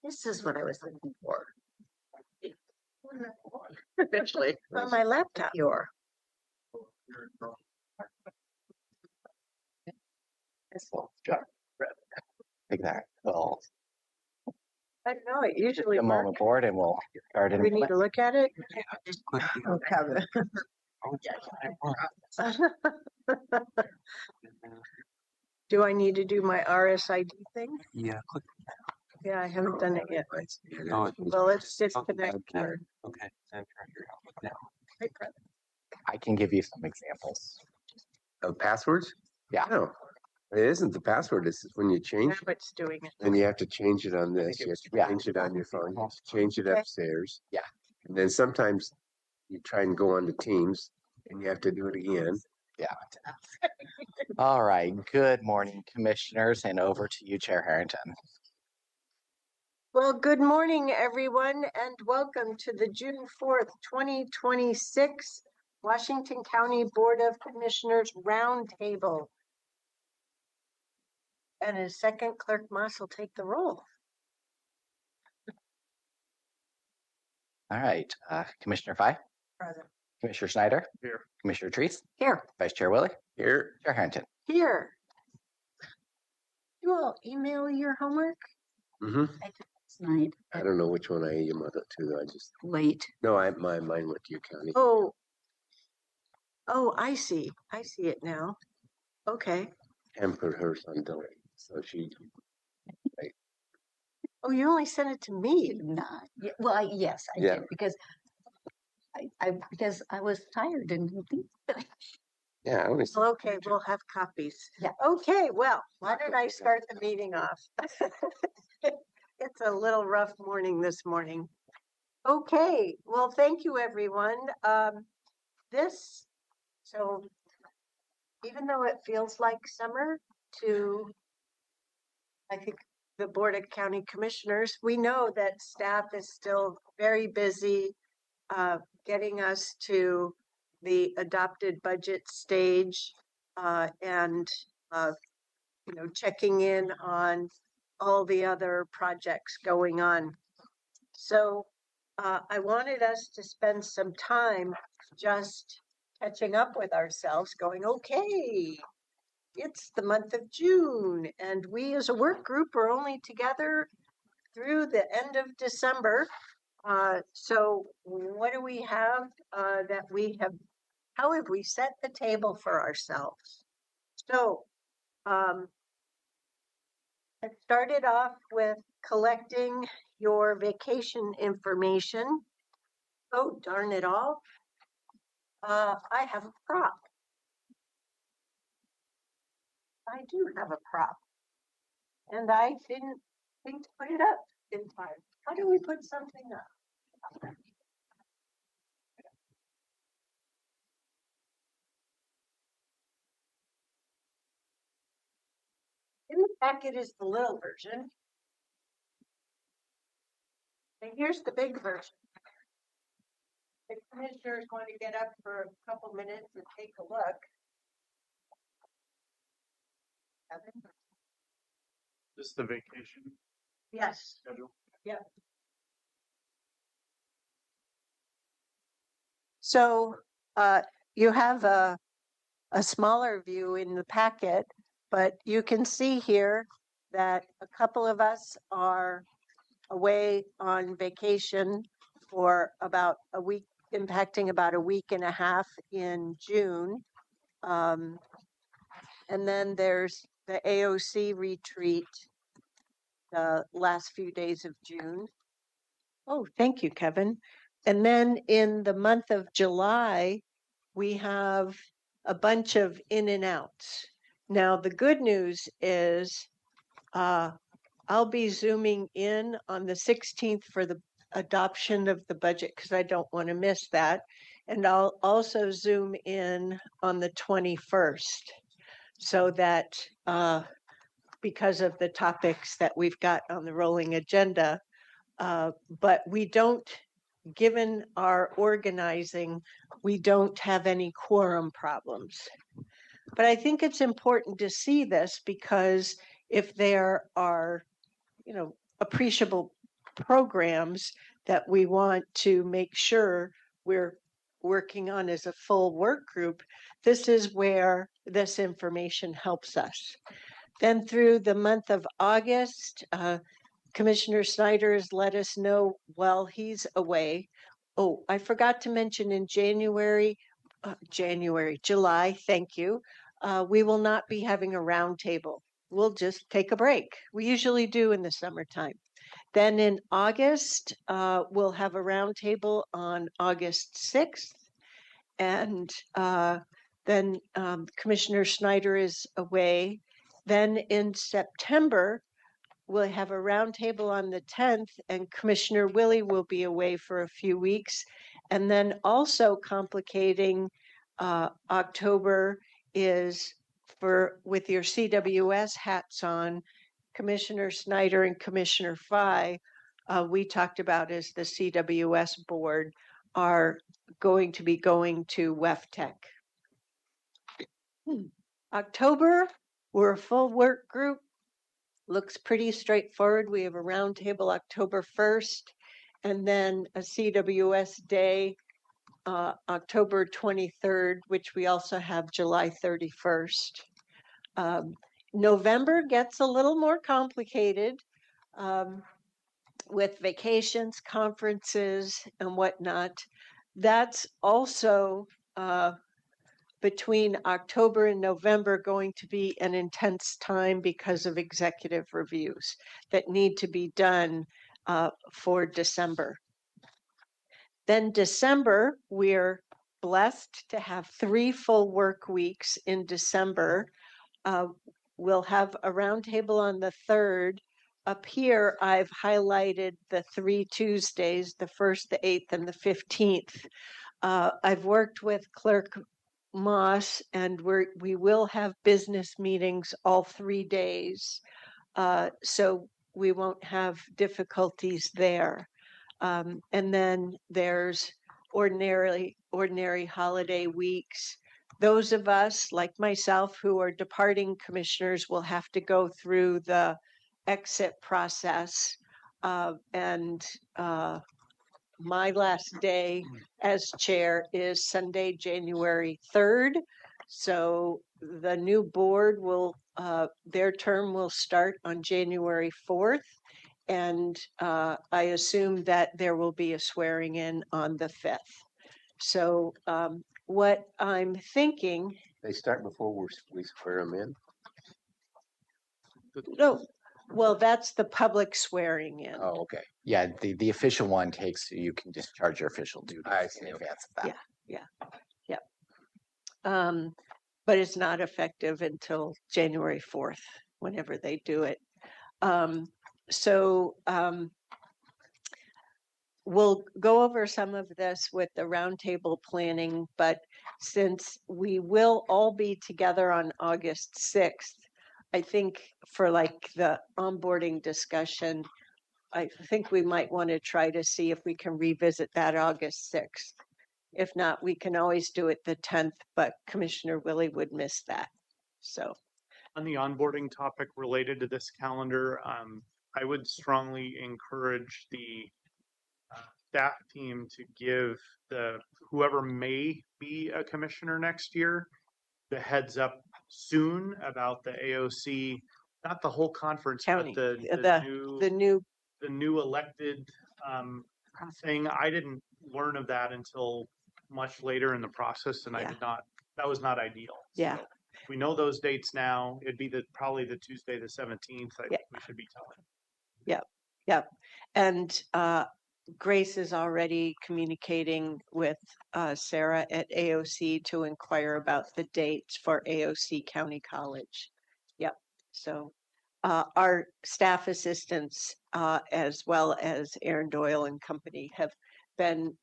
This is what I was looking for Eventually. on my laptop. Your. Take that. Well, I know it usually come on works. board and we'll start in. We need to look at it. Just click the Oh, Kevin. Do I need to do my RSID thing? Yeah, click. Yeah, I haven't done it yet. Oh, Well, let's disconnect here. okay. I can give you some examples. Of passwords? Yeah. No, it isn't the password. This is when you change it. It's doing it. Then you have to change it on this. You have to Yeah. change it on your phone. You have to change it Okay. upstairs. Yeah. And then sometimes you try and go on to Teams and you have to do it again. Yeah. All right. Good morning, commissioners, and over to you, Chair Harrington. Well, good morning, everyone, and welcome to the June 4th, 2026 Washington County Board of Commissioners Roundtable. And as second, Clerk Moss will take the roll. All right. Commissioner Fye, Present. Commissioner Schneider, Here. Commissioner Treese, Here. Vice Chair Willie, Here. Chair Harrington. Here. You all email your homework? Mm-hmm. I did last night. I don't know which one I emailed it to. I just Late. no. Mine went to your county. Oh, I see. I see it now. Okay. And put hers on delay, so she. Oh, you only sent it to me. Not. Well, yes, I Yeah. did because I was tired and Yeah, I only. Well, okay, we'll have copies. Yeah. Okay, well, why don't I start the meeting off? It's a little rough morning this morning. Okay, well, thank you, everyone. So even though it feels like summer to, I think, the Board of County Commissioners, we know that staff is still very busy getting us to the adopted budget stage and checking in on all the other projects going on. So I wanted us to spend some time just catching up with ourselves, going, okay, it's the month of June, and we as a work group are only together through the end of December. So what do we have how have we set the table for ourselves? So I started off with collecting your vacation information. Oh, darn it all. I have a prop. I do have a prop. And I didn't think to put it up in time. How do we put something up? In the packet is the little version. And here's the big version. The commissioners want to get up for a couple minutes and take a look. This is the vacation Yes. schedule. Yep. So you have a smaller view in the packet, but you can see here that a couple of us are away on vacation for about a week, impacting about a week and a half in June. And then there's the AOC retreat the last few days of June. Oh, thank you, Kevin. And then in the month of July, we have a bunch of in and outs. Now, the good news is I'll be zooming in on the 16th for the adoption of the budget because I don't want to miss that. And I'll also zoom in on the 21st so that because of the topics that we've got on the rolling agenda, but we don't, given our organizing, we don't have any quorum problems. But I think it's important to see this because if there are, appreciable programs that we want to make sure we're working on as a full work group, this is where this information helps us. Then through the month of August, Commissioner Snyder has let us know while he's away. Oh, I forgot to mention in July, thank you. We will not be having a roundtable. We'll just take a break. We usually do in the summertime. Then in August, we'll have a roundtable on August 6th. And then Commissioner Snyder is away. Then in September, we'll have a roundtable on the 10th, and Commissioner Willie will be away for a few weeks. And then also complicating October is with your CWS hats on, Commissioner Snyder and Commissioner Fye, we talked about as the CWS board, are going to be going to WEFTEC. October, we're a full work group. Looks pretty straightforward. We have a roundtable October 1st, and then a CWS day, October 23rd, which we also have July 31st. November gets a little more complicated with vacations, conferences, and whatnot. That's also between October and November going to be an intense time because of executive reviews that need to be done for December. Then December, we're blessed to have 3 full work weeks in December. We'll have a roundtable on the 3rd. Up here, I've highlighted the 3 Tuesdays, the 1st, the 8th, and the 15th. I've worked with Clerk Moss, and we will have business meetings all 3 days, so we won't have difficulties there. And then there's ordinary holiday weeks. Those of us, like myself, who are departing commissioners will have to go through the exit process, and my last day as chair is Sunday, January 3rd. So the new board will, their term will start on January 4th. And I assume that there will be a swearing in on the 5th. So what I'm thinking, They start before we swear them in. no, well, that's the public swearing in. Oh, okay. Yeah, the official one takes, you can discharge your official duties I see, in okay. advance of that. But it's not effective until January 4th, whenever they do it. We'll go over some of this with the roundtable planning, but since we will all be together on August 6th, I think for like the onboarding discussion, I think we might want to try to see if we can revisit that August 6th. If not, we can always do it the 10th, but Commissioner Willie would miss that. So On the onboarding topic related to this calendar, I would strongly encourage the staff team to give whoever may be a commissioner next year the heads up soon about the AOC, not the whole conference, county, but the new the new elected thing. I didn't learn of that until much later in the process, and that was not ideal. Yeah. So we know those dates now. It'd be probably the Tuesday, the 17th. I think we should be telling. Yep. And Grace is already communicating with Sarah at AOC to inquire about the dates for AOC County College. Yep. So our staff assistants, as well as Aaron Doyle and company, have been,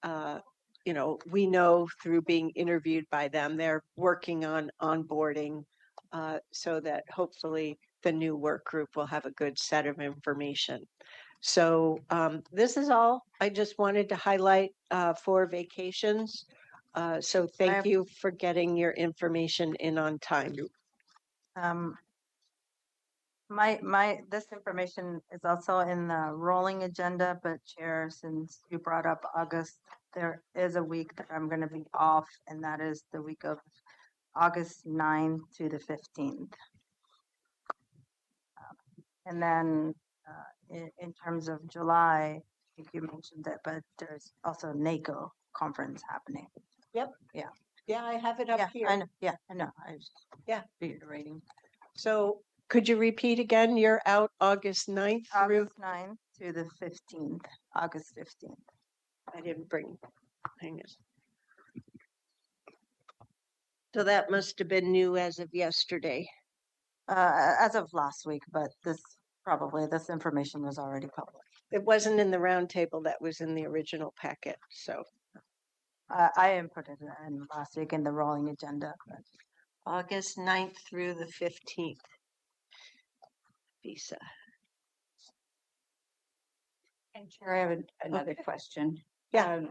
we know through being interviewed by them, they're working on onboarding so that hopefully the new work group will have a good set of information. So this is all I just wanted to highlight for vacations. So thank you for getting your information in on time. This information is also in the rolling agenda, but Chair, since you brought up August, there is a week that I'm going to be off, and that is the week of August 9th to the 15th. And then in terms of July, I think you mentioned that, but there's also NACO conference happening. Yeah, I have it up Yeah, here. I know. Yeah, I know. I was Yeah. reiterating. So could you repeat again? You're out August 9th through, August 9th to the 15th, August 15th. I didn't bring, hang on. So that must have been new as of yesterday. As of last week, but this information was already public. It wasn't in the roundtable that was in the original packet, so. I inputted it in last week in the rolling agenda. But August 9th through the 15th. Visa. And Chair, I have another Okay. question. Yeah.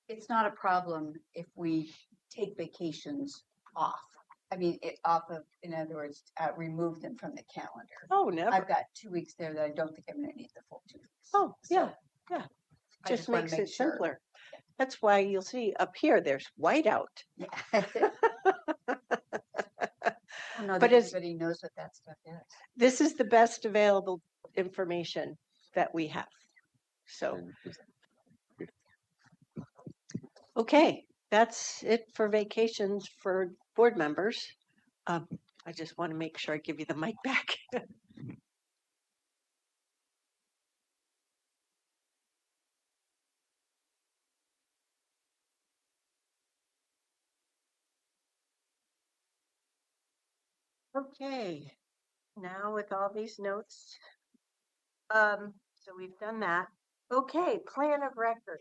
It's not a problem if we take vacations off. I mean, in other words, remove them from the calendar. Oh, never. I've got 2 weeks there that I don't think I'm going to need the full 2 weeks. Oh, yeah, So yeah. I Just wanna makes make it sure. simpler. That's why you'll see up here, there's whiteout. Yeah. Oh, no, But that it's- everybody knows what that stuff is. This is the best available information that we have. So, okay, that's it for vacations for board members. I just want to make sure I give you the mic back. Okay, now with all these notes, so we've done that. Okay, plan of record.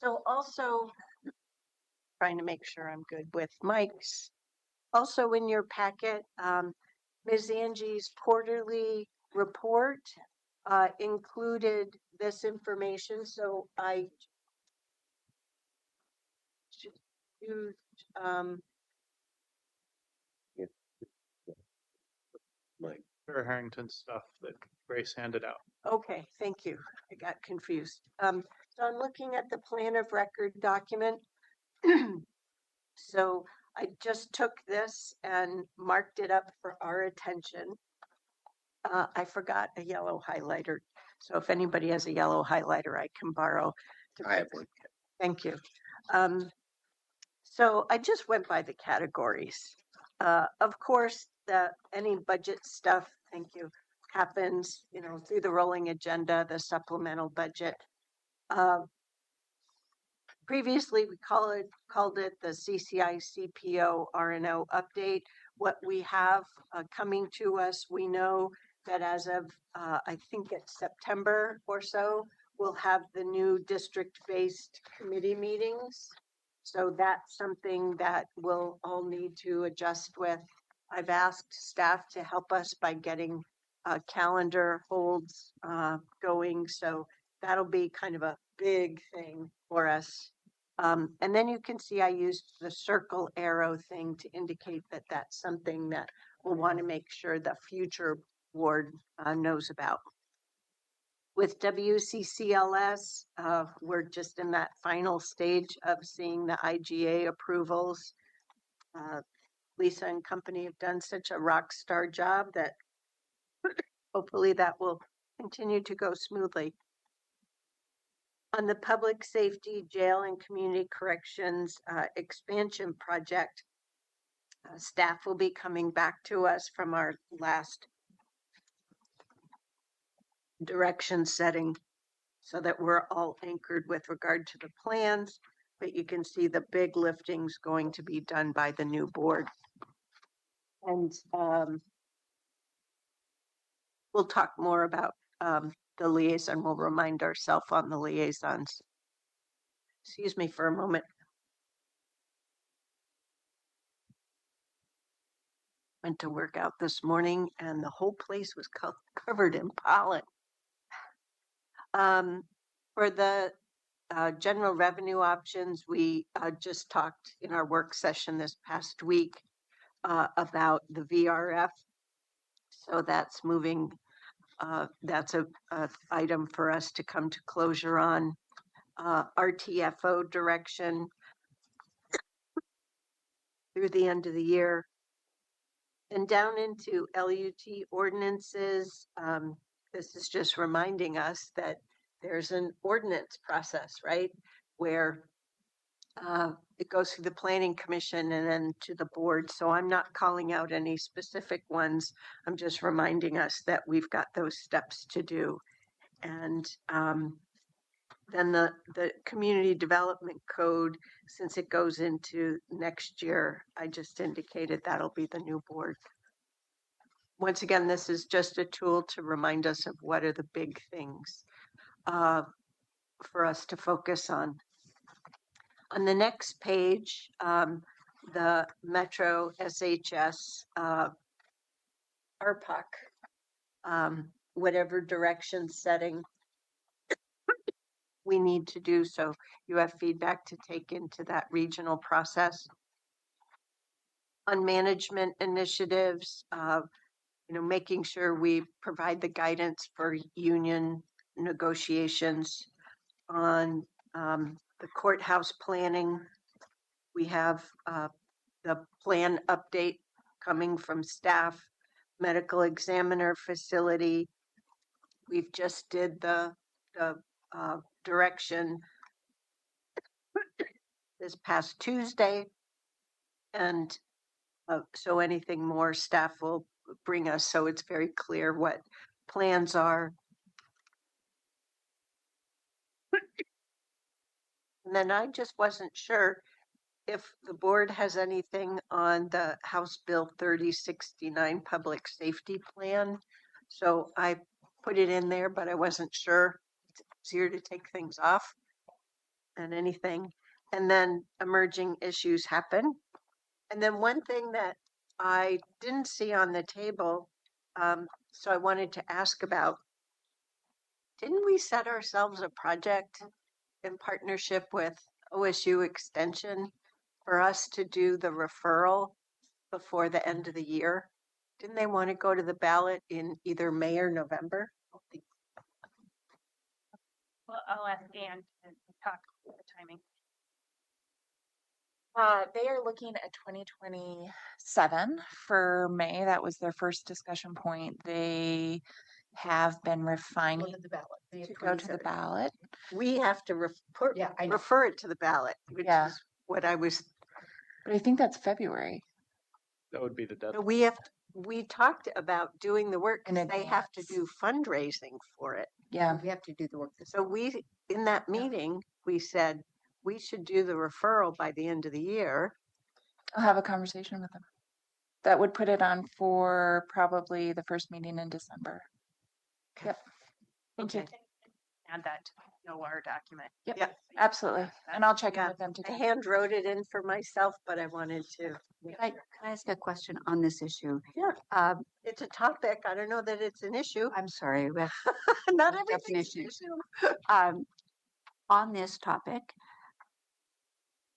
So also trying to make sure I'm good with mics. Also in your packet, Ms. Angie's quarterly report included this information. So I used Chair Harrington stuff that Grace handed out. okay, thank you. I got confused. So I'm looking at the plan of record document. So I just took this and marked it up for our attention. I forgot a yellow highlighter. So if anybody has a yellow highlighter, I can borrow. I have one. Thank you. So I just went by the categories. Of course, any budget stuff, thank you, happens, through the rolling agenda, the supplemental budget. Previously, we called it the CCI CPO RNO update. What we have coming to us, we know that as of, I think it's September or so, we'll have the new district-based committee meetings. So that's something that we'll all need to adjust with. I've asked staff to help us by getting calendar holds going. So that'll be kind of a big thing for us. And then you can see I used the circle arrow thing to indicate that that's something that we'll want to make sure the future board knows about. With WCCLS, we're just in that final stage of seeing the IGA approvals. Lisa and company have done such a rock star job that hopefully that will continue to go smoothly. On the public safety, jail and community corrections expansion project, staff will be coming back to us from our last direction setting so that we're all anchored with regard to the plans, but you can see the big lifting's going to be done by the new board. And we'll talk more about the liaison. We'll remind ourselves on the liaisons. Excuse me for a moment. Went to work out this morning and the whole place was covered in pollen. For the general revenue options, we just talked in our work session this past week about the VRF. So that's moving, that's a item for us to come to closure on. RTFO direction through the end of the year. And down into LUT ordinances, this is just reminding us that there's an ordinance process, right? Where it goes through the planning commission and then to the board. So I'm not calling out any specific ones. I'm just reminding us that we've got those steps to do. And then the community development code, since it goes into next year, I just indicated that'll be the new board. Once again, this is just a tool to remind us of what are the big things for us to focus on. On the next page, the Metro SHS RPUC, whatever direction setting we need to do. So you have feedback to take into that regional process. On management initiatives, making sure we provide the guidance for union negotiations. On the courthouse planning, we have the plan update coming from staff, medical examiner facility. We've just did the direction this past Tuesday. And so anything more staff will bring us, so it's very clear what plans are. And then I just wasn't sure if the board has anything on the House Bill 3069 public safety plan. So I put it in there, but I wasn't sure. It's easier to take things off than anything. And then emerging issues happen. And then one thing that I didn't see on the table, so I wanted to ask about, didn't we set ourselves a project in partnership with OSU Extension for us to do the referral before the end of the year? Didn't they want to go to the ballot in either May or November? Well, I'll ask Ann to talk about the timing. They are looking at 2027 for May. That was their first discussion point. They have been Go refining to the ballot. May of to go to the 27. ballot. We have to Yeah, I know. refer it to the ballot, which Yeah. is what I was. But I think that's February. That would be the deadline. We talked about doing the work In because they have to advance. do fundraising for it. Yeah. We have to do the work. So in that meeting, we said we should do the referral by the end of the year. I'll have a conversation with them. That would put it on for probably the first meeting in December. Yep. Thank you. Okay. Add that to the OR document. Yep. Yep. Absolutely. And I'll check in Yeah. with them I today. hand wrote it in for myself, but I wanted to. Can I ask a question on this issue? Yeah. It's a topic. I don't know that it's an issue. I'm sorry. we have Not a everything's an definition. issue. On this topic,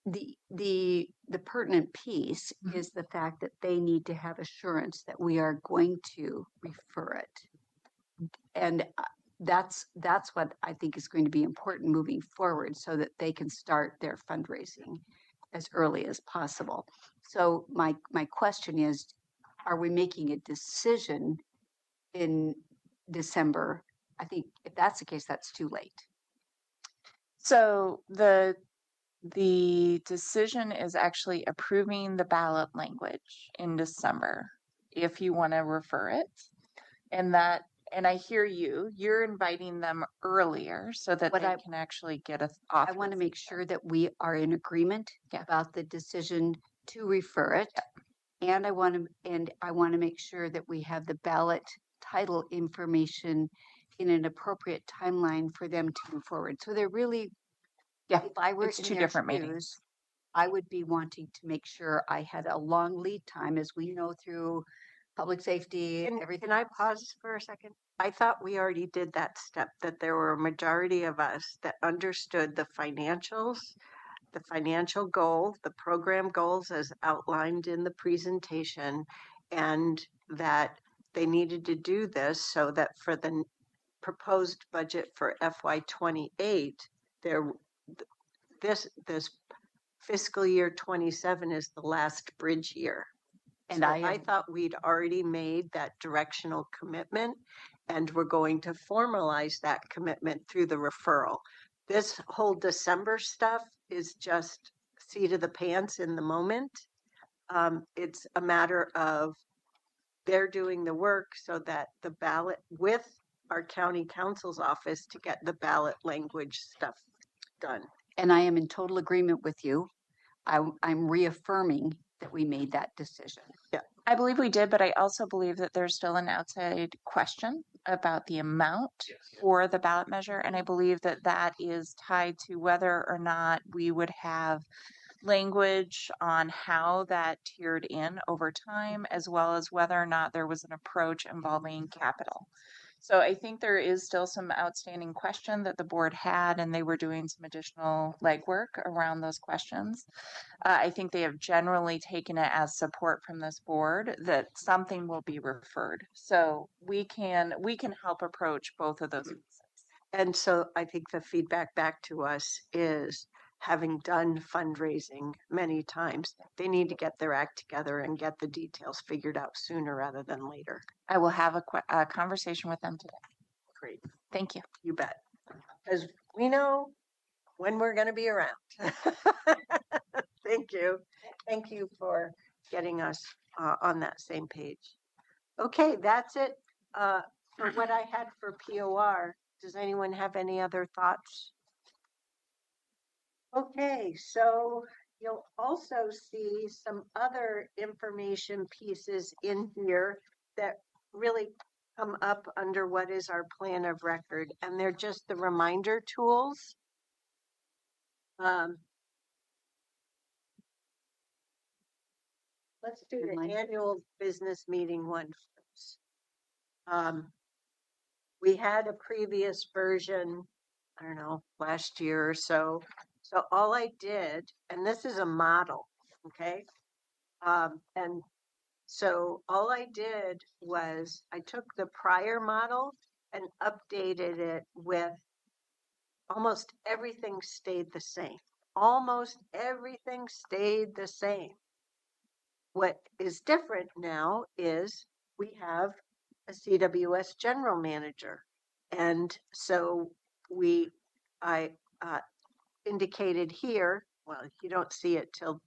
the pertinent piece Mhm. is the fact that they need to have assurance that we are going to refer it. And that's what I think is going to be important moving forward so that they can start their fundraising as early as possible. So my question is, are we making a decision in December? I think if that's the case, that's too late. So the decision is actually approving the ballot language in December if you want to refer it. And I hear you're inviting them earlier so that What they I- can actually get a I want to make sure that we are in agreement Yeah. about the decision to refer it. And I want to make sure that we have the ballot title information in an appropriate timeline for them to move forward. So they're really, Yeah, if I were it's in 2 their different meetings. shoes, I would be wanting to make sure I had a long lead time, as we know through public safety, everything. Can I pause for a second? I thought we already did that step, that there were a majority of us that understood the financials, the financial goal, the program goals as outlined in the presentation, and that they needed to do this so that for the proposed budget for FY '28, there, this fiscal year '27 is the last bridge year. And So I I am- thought we'd already made that directional commitment, and we're going to formalize that commitment through the referral. This whole December stuff is just seat of the pants in the moment. It's a matter of they're doing the work so that the ballot with our county council's office to get the ballot language stuff done. And I am in total agreement with you. I'm reaffirming that we made that decision. I believe we did, but I also believe that there's still an outside question about the amount for the ballot measure. And I believe that that is tied to whether or not we would have language on how that tiered in over time, as well as whether or not there was an approach involving capital. So I think there is still some outstanding question that the board had, and they were doing some additional legwork around those questions. I think they have generally taken it as support from this board that something will be referred. So we can help approach both of those pieces. And so I think the feedback back to us is, having done fundraising many times, they need to get their act together and get the details figured out sooner rather than later. I will have a conversation with them today. Great, Thank you. you bet. Because we know when we're going to be around. Thank you. Thank you for getting us on that same page. Okay, that's it for what I had for POR. Does anyone have any other thoughts? Okay, so you'll also see some other information pieces in here that really come up under what is our plan of record, and they're just the reminder tools. Let's do the Timeline. annual business meeting one first. We had a previous version, I don't know, last year or so. So all I did, and this is a model, okay? And so all I did was I took the prior model and updated it with almost everything stayed the same. Almost everything stayed the same. What is different now is we have a CWS general manager. And so I indicated here, well, you don't see it till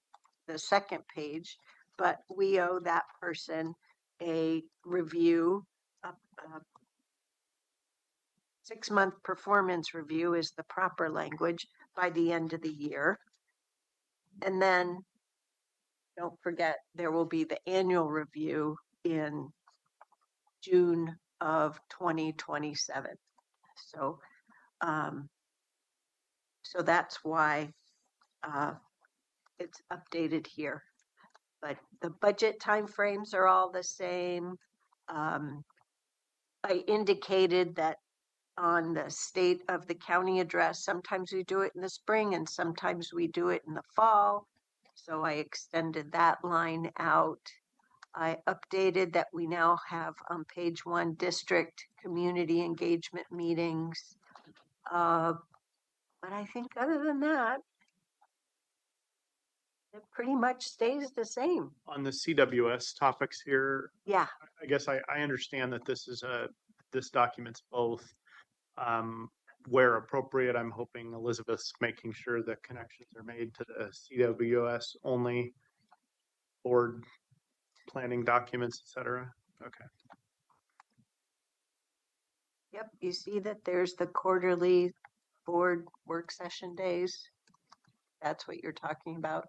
the second page, but we owe that person a review, a 6-month performance review is the proper language by the end of the year. And then don't forget, there will be the annual review in June of 2027. So, so that's why it's updated here. But the budget timeframes are all the same. I indicated that on the state of the county address, sometimes we do it in the spring and sometimes we do it in the fall. So I extended that line out. I updated that we now have on page 1 district community engagement meetings. But I think other than that, it pretty much stays the same. On the CWS topics here, Yeah, I guess I understand that this documents both. Where appropriate, I'm hoping Elizabeth's making sure the connections are made to the CWS only board planning documents, et cetera. Okay. yep. You see that there's the quarterly board work session days. That's what you're talking about.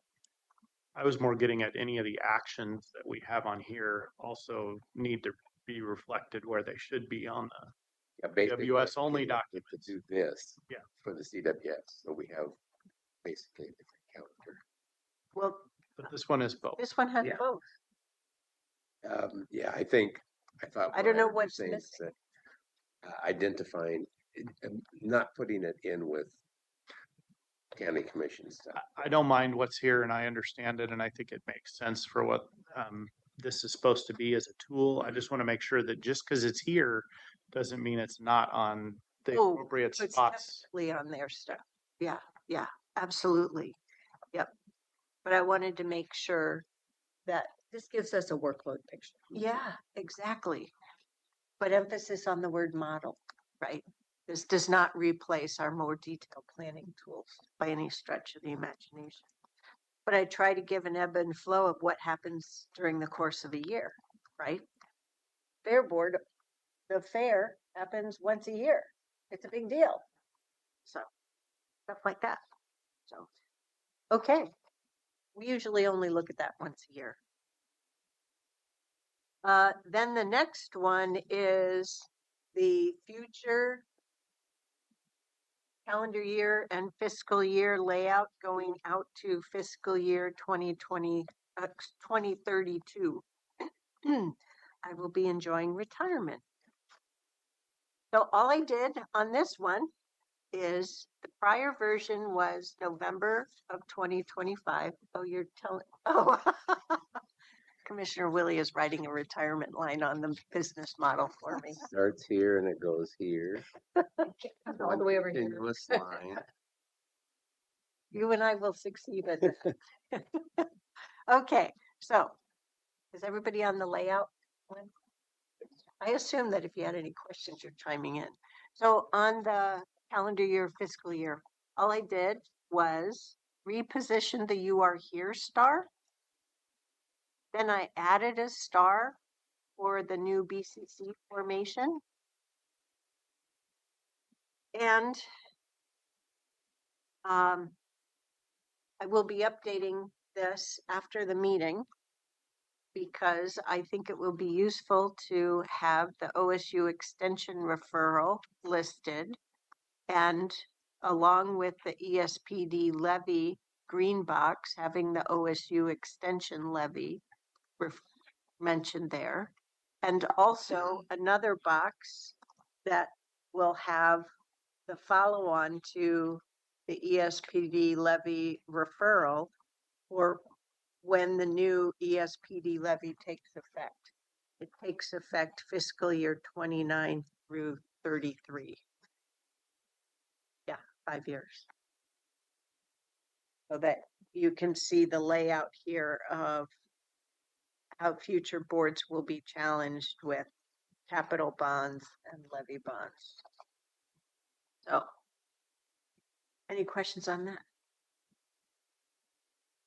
I was more getting at any of the actions that we have on here also need to be reflected where they should be on the Yeah, basically, CWS only getting it documents. to do this. Yeah. For the CWS, so we have basically a different calendar. Well, But this one is both. this one has Yeah. both. Yeah, I thought. I don't know heard you what's saying is missing. that, identifying, not putting it in with county commission stuff. I don't mind what's here and I understand it and I think it makes sense for what this is supposed to be as a tool. I just want to make sure that just because it's here doesn't mean it's not on the Oh, appropriate it's spots. definitely on their stuff. Yeah, yeah, absolutely. Yep. But I wanted to make sure that, This gives us a workload picture. yeah, exactly. But emphasis on the word model, right? This does not replace our more detailed planning tools by any stretch of the imagination. But I try to give an ebb and flow of what happens during the course of a year, right? Fair board, the fair happens once a year. It's a big deal. So stuff like that. So, okay. We usually only look at that once a year. Then the next one is the future calendar year and fiscal year layout going out to fiscal year 2032. I will be enjoying retirement. So all I did on this one is the prior version was November of 2025. Oh, you're telling, oh, Commissioner Willie is writing a retirement line on the business model for me. Starts here and it goes here. All the way over here. Continuous line. You and I will succeed at that. Okay, so is everybody on the layout one? I assume that if you had any questions, you're chiming in. So on the calendar year, fiscal year, all I did was reposition the "You Are Here" star. Then I added a star for the new BCC formation. And I will be updating this after the meeting because I think it will be useful to have the OSU extension referral listed, and along with the ESPD levy green box, having the OSU extension levy mentioned there, and also another box that will have the follow-on to the ESPD levy referral for when the new ESPD levy takes effect. It takes effect fiscal year 29 through 33. Yeah, 5 years. So that you can see the layout here of how future boards will be challenged with capital bonds and levy bonds. So, any questions on that?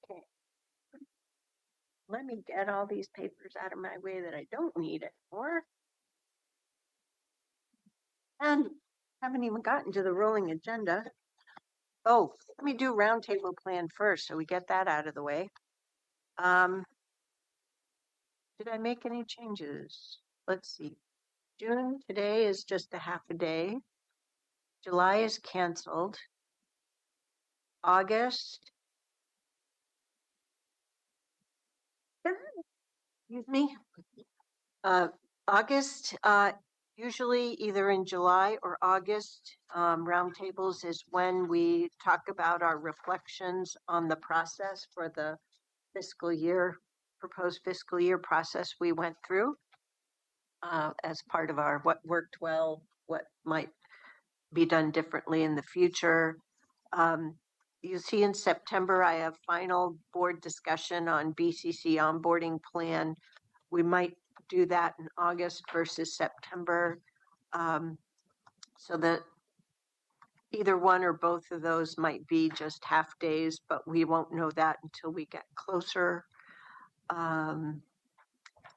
Okay. Let me get all these papers out of my way that I don't need anymore. And haven't even gotten to the rolling agenda. Oh, let me do roundtable plan first, so we get that out of the way. Did I make any changes? Let's see. June today is just a half a day. July is canceled. August. Excuse me. August, usually either in July or August, roundtables is when we talk about our reflections on the process for the fiscal year, proposed fiscal year process we went through as part of our what worked well, what might be done differently in the future. You see in September, I have final board discussion on BCC onboarding plan. We might do that in August versus September. So that either one or both of those might be just half days, but we won't know that until we get closer. And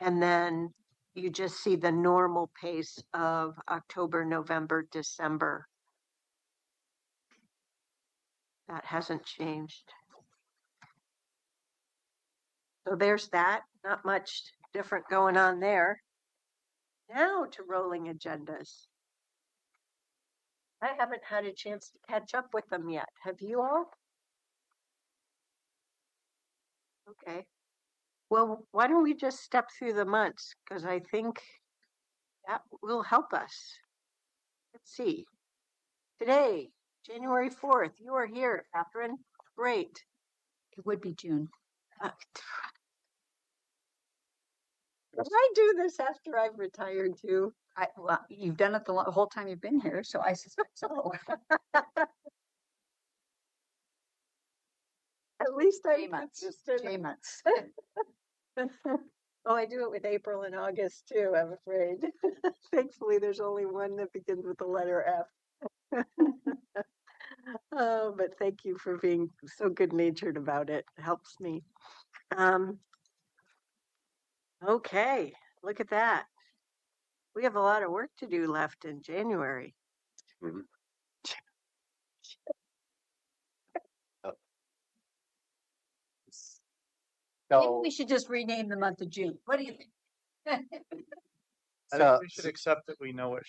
then you just see the normal pace of October, November, December. That hasn't changed. So there's that. Not much different going on there. Now to rolling agendas. I haven't had a chance to catch up with them yet. Have you all? Okay. Well, why don't we just step through the months? Because I think that will help us. Let's see. Today, January 4th, you are here, Catherine. Great. It would be June. Uh, I do this after I've retired too. Well, you've done it the whole time you've been here, so I suspect so. At least I'm J-months, consistent. J-months. Oh, I do it with April and August too, I'm afraid. Thankfully, there's only one that begins with the letter F. Oh, but thank you for being so good-natured about it. It helps me. Okay, look at that. We have a lot of work to do left in January. Mhm. Maybe So, we should just rename the month of June. What do you think? I so, think we should accept that we know it.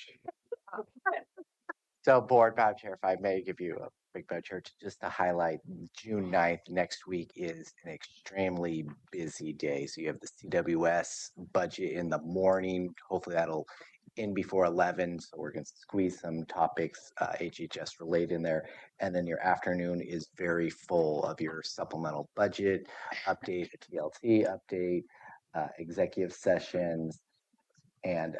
so Board Madam Chair, if I may give you a quick voucher just to highlight, June 9th, next week is an extremely busy day. So you have the CWS budget in the morning. Hopefully that'll end before 11. So we're going to squeeze some topics, HHS related in there. And then your afternoon is very full of your supplemental budget update, a TLT update, executive sessions, and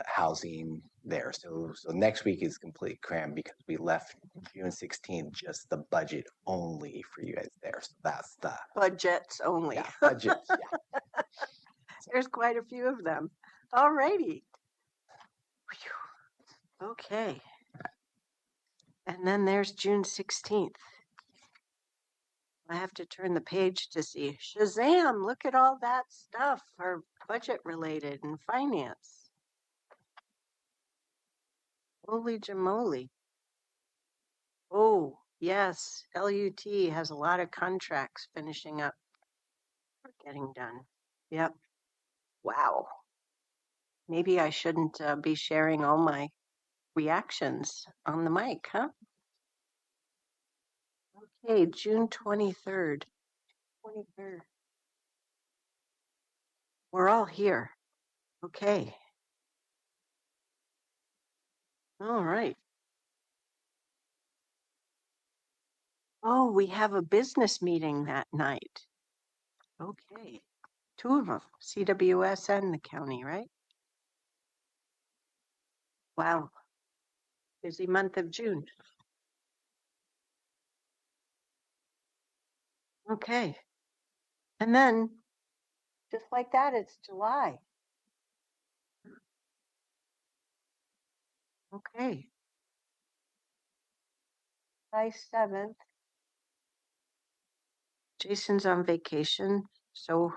housing there. So next week is complete cram because we left June 16th just the budget only for you guys there. So that's the Budgets only. budget. Yeah. There's quite a few of them. All righty. Okay. And then there's June 16th. I have to turn the page to see. Shazam, look at all that stuff for budget related and finance. Holy jamoly. Oh, yes, LUT has a lot of contracts finishing up or getting done. Yep. Wow. Maybe I shouldn't be sharing all my reactions on the mic, huh? Okay, June 23rd. 23rd. We're all here. Okay. All right. Oh, we have a business meeting that night. Okay. Two of them, CWS and the county, right? Wow. Busy month of June. Okay. And then, just like that, it's July. Okay. July 7th. Jason's on vacation, so.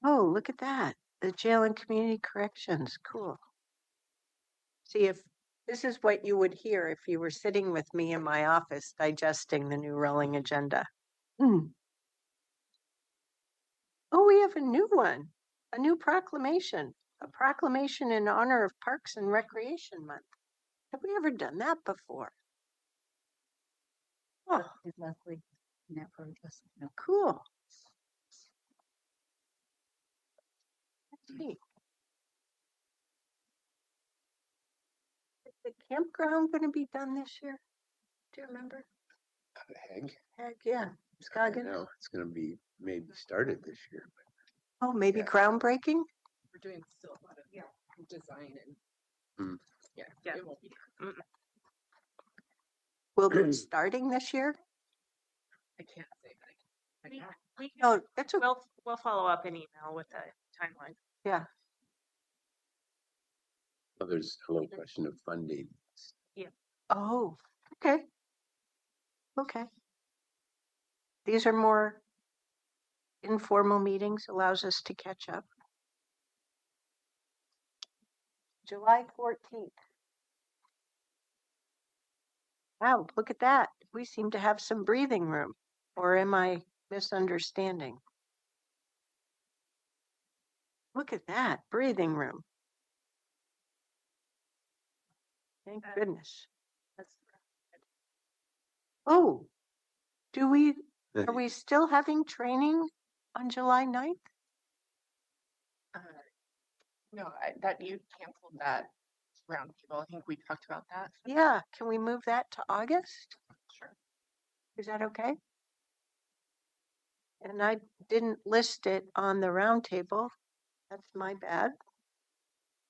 Oh, look at that. The jail and community corrections. Cool. See, if this is what you would hear if you were sitting with me in my office digesting the new rolling agenda. Oh, we have a new one, a new proclamation, a proclamation in honor of Parks and Recreation Month. Have we ever done that before? Oh, Is Leslie in that for us? No. cool. Let's see. Is the campground going to be done this year? Do you remember? Heck, Heck, yeah. I Scoggin? know it's going to be maybe started this year. Oh, maybe Yeah. groundbreaking? We're doing still a lot of design and Mm. yeah, it won't be. Will it be starting this year? I can't say, but I can. No, that's okay. We'll follow up in email with the timeline. Yeah. Well, there's a little question of funding. Oh, okay. Okay. These are more informal meetings, allows us to catch up. July 14th. Wow, look at that. We seem to have some breathing room. Or am I misunderstanding? Look at that, breathing room. Thank goodness. Oh, are we still having training on July 9th? No, that you canceled that roundtable. I think we talked about that. Yeah, can we move that to August? Sure. Is that okay? And I didn't list it on the roundtable. That's my bad.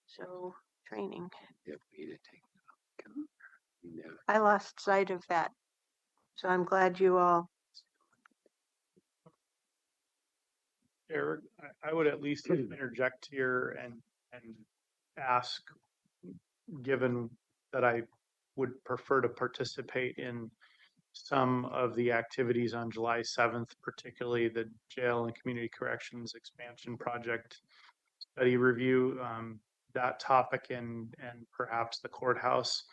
So training, Yeah, we need to take it off. Yeah. I lost sight of that. So I'm glad you all, Eric, I would at least interject here and ask, given that I would prefer to participate in some of the activities on July 7th, particularly the jail and community corrections expansion project study review, that topic and perhaps the courthouse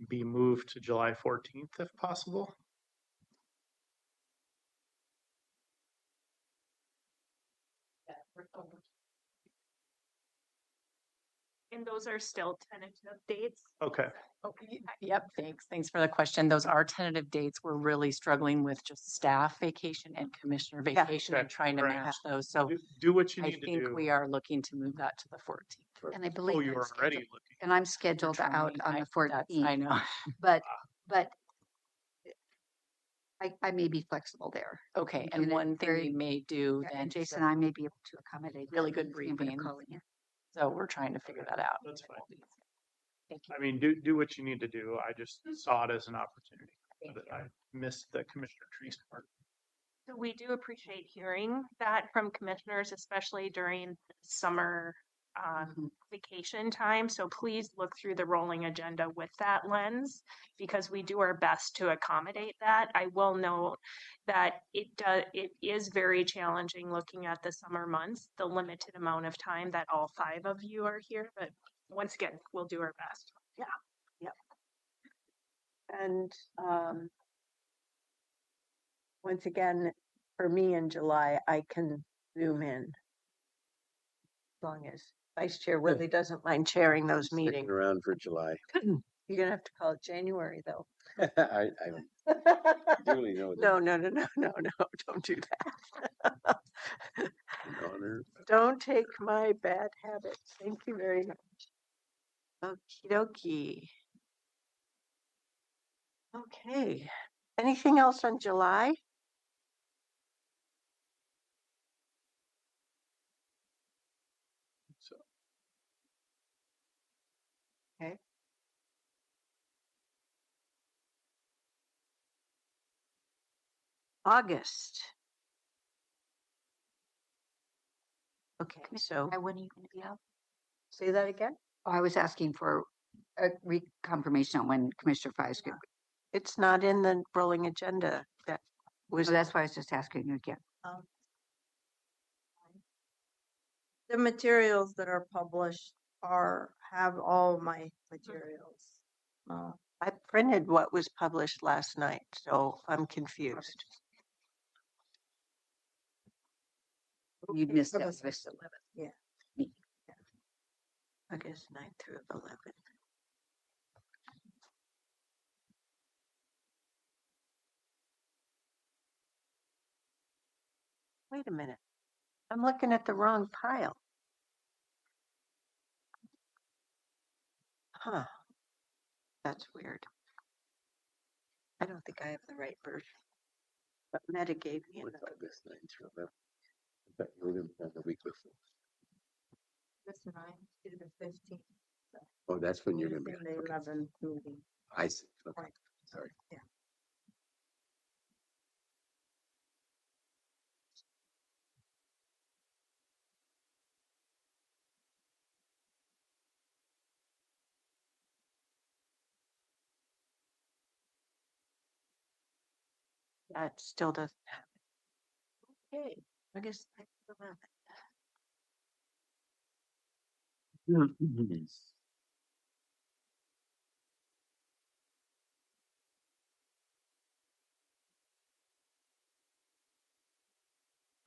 be moved to July 14th if possible. And those are still tentative dates. Okay. Oh, yep, thanks. Thanks for the question. Those are tentative dates. We're really struggling with just staff vacation and commissioner Yeah. vacation Okay, and trying to all right. match those. So Do what you I need to think do. we are looking to move that to the 14th. And I Oh, believe you I'm are already scheduled, looking. and I'm scheduled We're out trying. on the I 14th, know. but I may be flexible there. Okay, And and one thing very- we may do Yeah, then and is Jason, a I may be able to accommodate. really that good with the invite of briefing. calling in. So we're trying to figure that out. That's fine. Thank you. I mean, do what you need to do. I just saw it as an opportunity. Thank But you. I missed the Commissioner Trees part. So we do appreciate hearing that from commissioners, especially during summer vacation time. So please look through the rolling agenda with that lens because we do our best to accommodate that. I will note that it is very challenging looking at the summer months, the limited amount of time that all 5 of you are here. But once again, we'll do our best. and once again, for me in July, I can zoom in. As long as Vice Chair Willie doesn't mind chairing those Sticking meetings. around for July. You're gonna have to call it January though. I duly know that. No, don't do that. An honor. Don't take my bad habits. Thank you very much. Okie dokie. Okay. Anything else on July? So Okay. August. Okay, so When are you going to be out? say that again. Oh, I was asking for a reconfirmation on when Commissioner Fires could. It's not in the rolling agenda that was. So that's why I was just asking you again. The materials that are published have all my materials. I printed what was published last night, so I'm confused. You missed it. August 11th. Yeah. August 9th through 11th. Wait a minute. I'm looking at the wrong pile. Huh. That's weird. I don't think I have the right version. But Meta gave me What's another. August 9th through 11th? I thought you were gonna be on the week before. This 9th to the 15th. Oh, that's when you're gonna be. Missing on. the Okay. 11th meeting. I see. Okay. Right. Sorry. Yeah. That still doesn't have it. Okay, August 9th to 11th.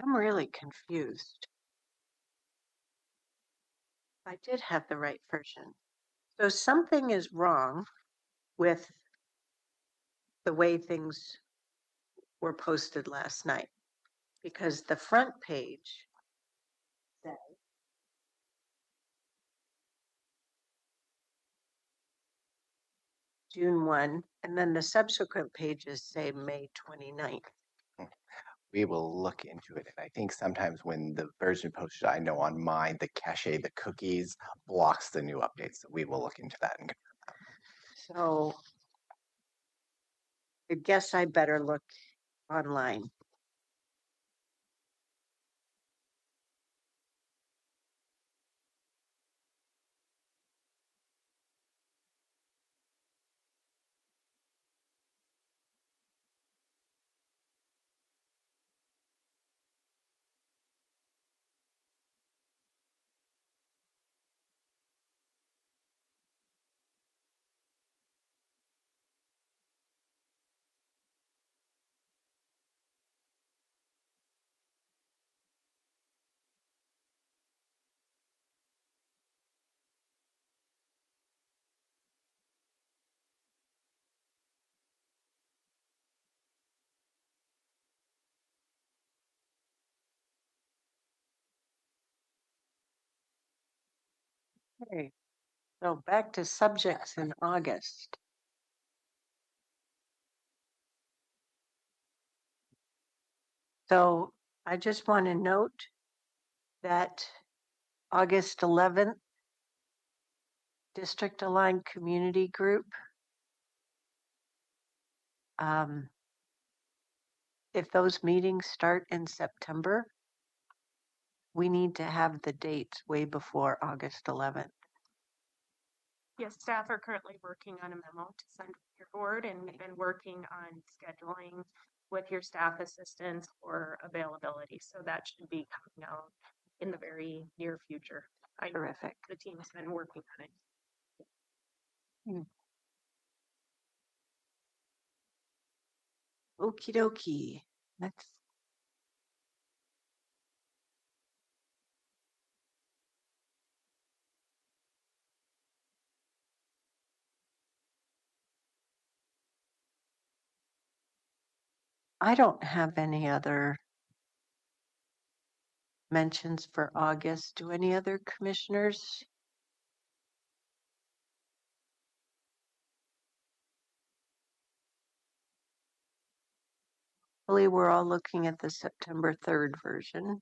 I'm really confused. I did have the right version. So something is wrong with the way things were posted last night because the front page says June 1, and then the subsequent pages say May 29th. we will look into it. And I think sometimes when the version posted, I know on mine, the cache, the cookies blocks the new updates. So we will look into that. And So I guess I better look online. Okay, so back to subjects in August. So I just want to note that August 11th, District Aligned Community Group. If those meetings start in September, we need to have the dates way before August 11th. Yes, staff are currently working on a memo to send to your board, and we've been working on scheduling with your staff assistants for availability. So that should be coming out in the very near future. Terrific. The team's been working on it. Okie dokie. Next. I don't have any other mentions for August. Do any other commissioners? Hopefully, we're all looking at the September 3rd version.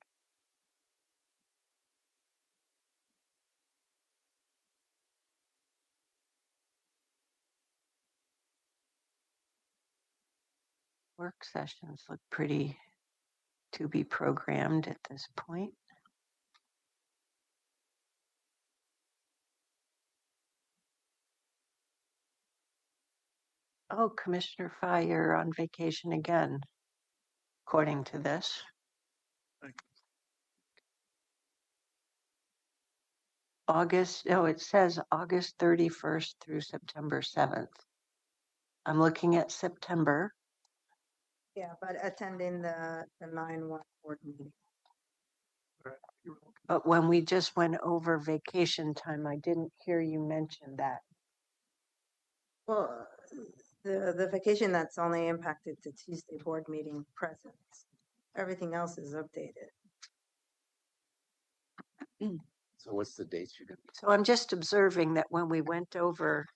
Work sessions look pretty to be programmed at this point. Oh, Commissioner Fye, you're on vacation again, according to this. August, oh, it says August 31st through September 7th. I'm looking at September. Yeah, but attending the 9/1 board meeting. But when we just went over vacation time, I didn't hear you mention that. Well, the vacation that's only impacted the Tuesday board meeting presence. Everything else is updated. So what's the dates you're gonna be? So I'm just observing that when we went over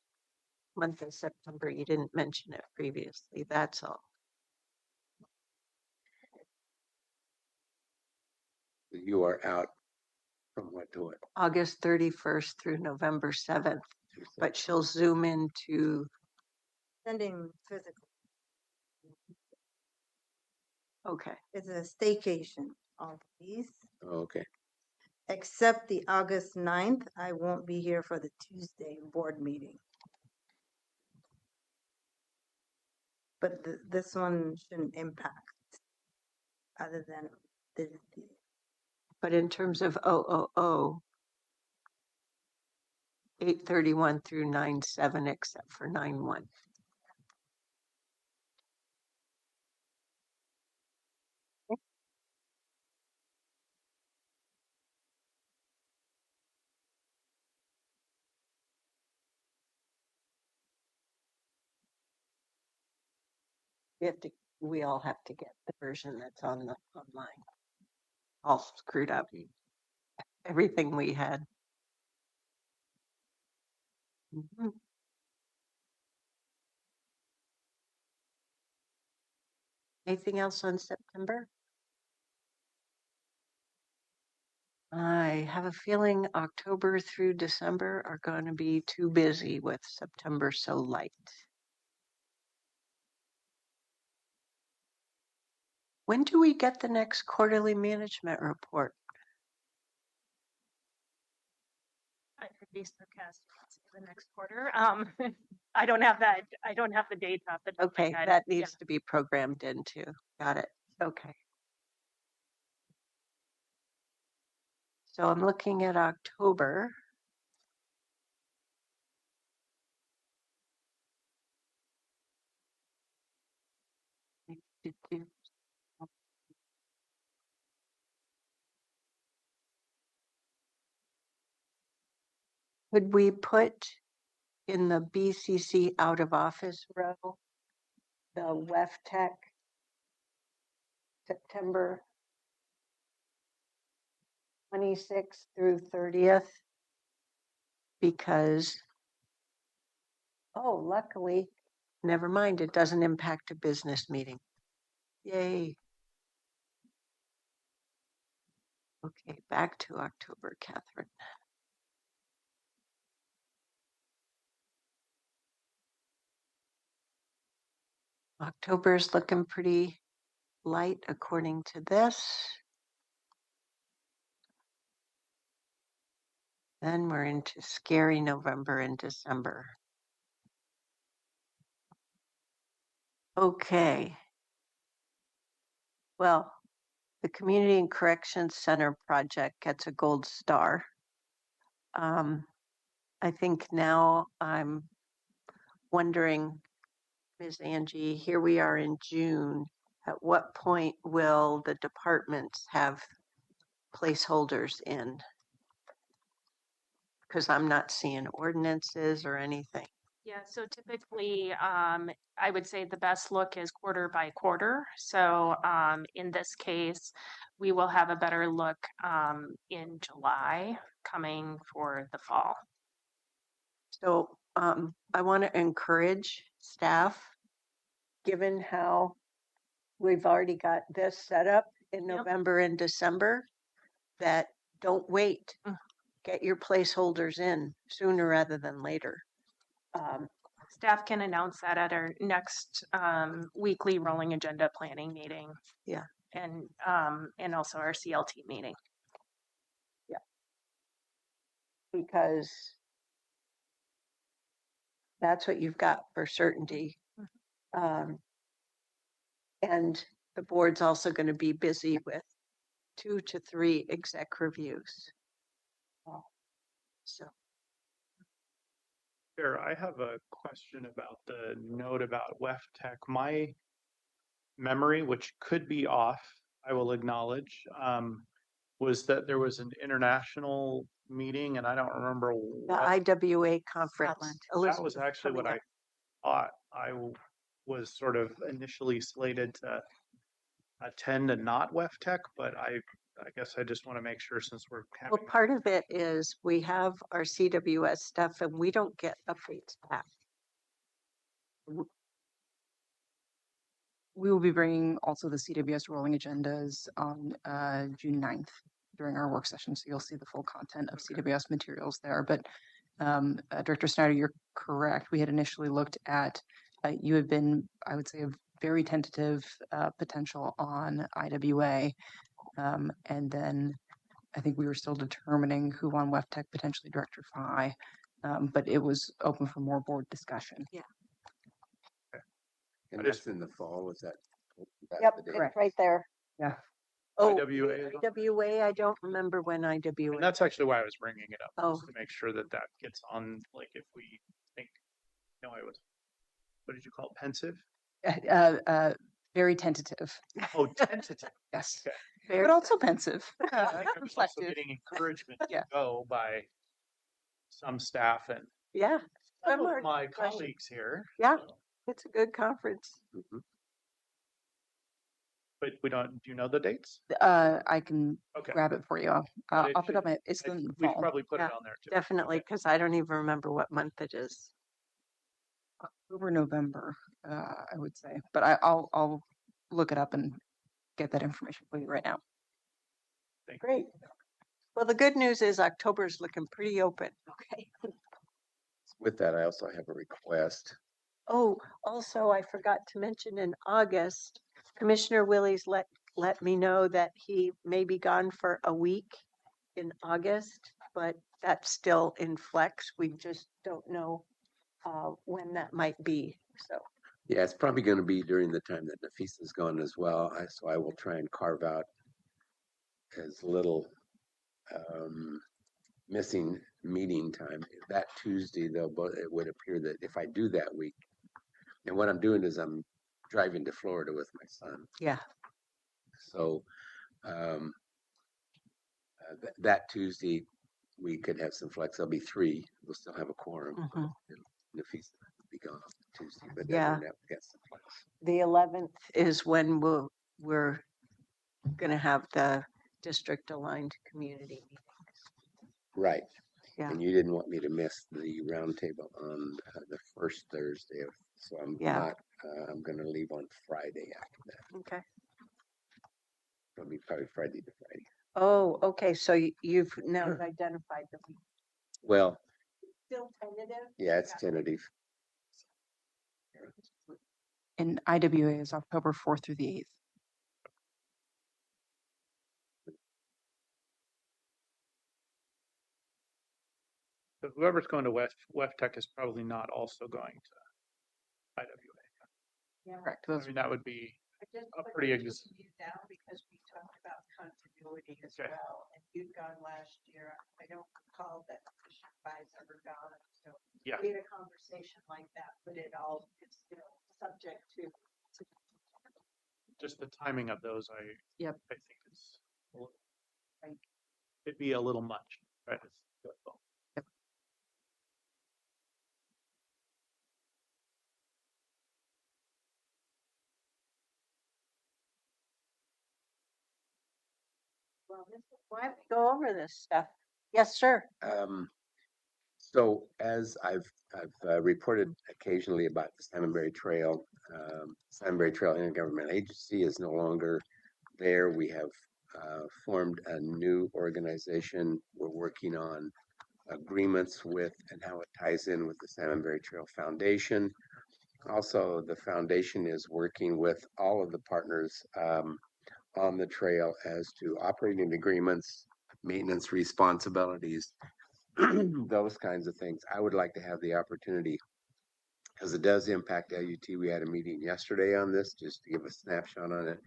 month of September, you didn't mention it previously. That's all. You are out from what to what? August 31st through November 7th, but she'll zoom into, Sending physical. okay. It's a staycation, all these, Oh, okay. except the August 9th. I won't be here for the Tuesday board meeting. But this one shouldn't impact other than the But in terms of 000, 8/31 through 9/7, except for 9/1. We all have to get the version that's on the online. All screwed up. Everything we had. Mhm. Anything else on September? I have a feeling October through December are going to be too busy with September so light. When do we get the next quarterly management report? I could be sarcastic and say the next quarter. I don't have that. I don't have the dates off the top of my Okay, head. that Yeah. needs to be programmed into. Got it. Okay. So I'm looking at October. Could we put in the BCC out of office row the WEFTech September 26th through 30th? Because, oh, luckily, never mind, it doesn't impact a business meeting. Yay. Okay, back to October, Catherine. October's looking pretty light according to this. Then we're into scary November and December. Okay. Well, the Community and Corrections Center project gets a gold star. I think now I'm wondering, Ms. Angie, here we are in June. At what point will the departments have placeholders in? Because I'm not seeing ordinances or anything. Yeah, so typically, I would say the best look is quarter by quarter. So in this case, we will have a better look in July coming for the fall. So I want to encourage staff, given how we've already got this set up in Yep. November and December, that don't wait. Mm. Get your placeholders in sooner rather than later. Staff can announce that at our next weekly rolling agenda planning meeting. Yeah. And also our CLT meeting. Because that's what you've got for certainty. And the board's also going to be busy with 2 to 3 exec reviews. So Chair, I have a question about the note about WEFTech. My memory, which could be off, I will acknowledge, was that there was an international meeting, and I don't remember the what. IWA conference. Scotland. That was Elizabeth actually what coming I thought was sort of initially slated to attend and not WEFTech, but I guess I just want to make sure since we're having. Well, part of it is we have our CWS stuff and we don't get updates back. We will be bringing also the CWS rolling agendas on June 9th during our work session. So you'll see the full content of CWS materials there. But Director Snyder, you're correct. We had initially looked at, you had been, I would say, a very tentative potential on IWA. And then I think we were still determining who on WEFTech, potentially Director Phi. But it was open for more board discussion. Yeah. And I that's just- in the fall, was that? that's Yep, the date? it's right there. Yeah. Oh, IWA is on? IWA, I don't remember when IWA. And that's actually why I was bringing it up, Oh. just to make sure that that gets on, like if we think, no, I was, what did you call it, pensive? Very tentative. Oh, tentative. Yes. Okay. Very- But also pensive. I think I was also Reflective. getting encouragement to Yeah. go by some staff and Yeah, some Some are of my fresh. colleagues here. Yeah. so. it's a good conference. Mhm. But we don't, do you know the dates? I can Okay. grab it for you. But it I'll put up should- my, it's in the We should fall. probably put it Yeah, on there too. Definitely, Okay. because I don't even remember what month it is. October, November, I would say, but I'll look it up and get that information for you right now. Great. Well, the good news is October's looking pretty open. Okay. With that, I also have a request. Oh, also, I forgot to mention in August, Commissioner Willies let me know that he may be gone for a week in August, but that's still in flex. We just don't know when that might be. So, Yeah, it's probably going to be during the time that Nafisa's gone as well. So I will try and carve out as little missing meeting time. That Tuesday, though, but it would appear that if I do that week, and what I'm doing is I'm driving to Florida with my son. yeah. So that Tuesday, we could have some flex. There'll be 3. We'll still have a quorum. Mhm. Nafisa will be gone on Tuesday, but Yeah. then we've got some flex. The 11th is when we're going to have the district aligned community meetings. Right. Yeah. And you didn't want me to miss the roundtable on the first Thursday, so I'm Yeah. not. I'm going to leave on Friday after that. Okay. It'll be probably Friday to Friday. Oh, okay. So you've now identified the week. Well, Still tentative? yeah, it's tentative. And IWA is October 4th through the 8th. So whoever's going to WEF Tech is probably not also going to IWA. Correct. I mean, that would be a pretty down because we talked about continuity as Okay. well, and you'd gone last year. I don't recall that Commissioner Five's ever gone, so yeah. we had a conversation like that, but it all is still subject to. Just the timing of those, I Yep. I think is a little, it'd be a little much. Right? Well, why don't we go over this stuff? Yes, sir. So as I've reported occasionally about the Salmonberry Trail, Salmonberry Trail Intergovernmental Agency is no longer there. We have formed a new organization. We're working on agreements with and how it ties in with the Salmonberry Trail Foundation. Also, the foundation is working with all of the partners on the trail as to operating agreements, maintenance responsibilities, those kinds of things. I would like to have the opportunity, as it does impact LUT. We had a meeting yesterday on this, just to give a snapshot on it.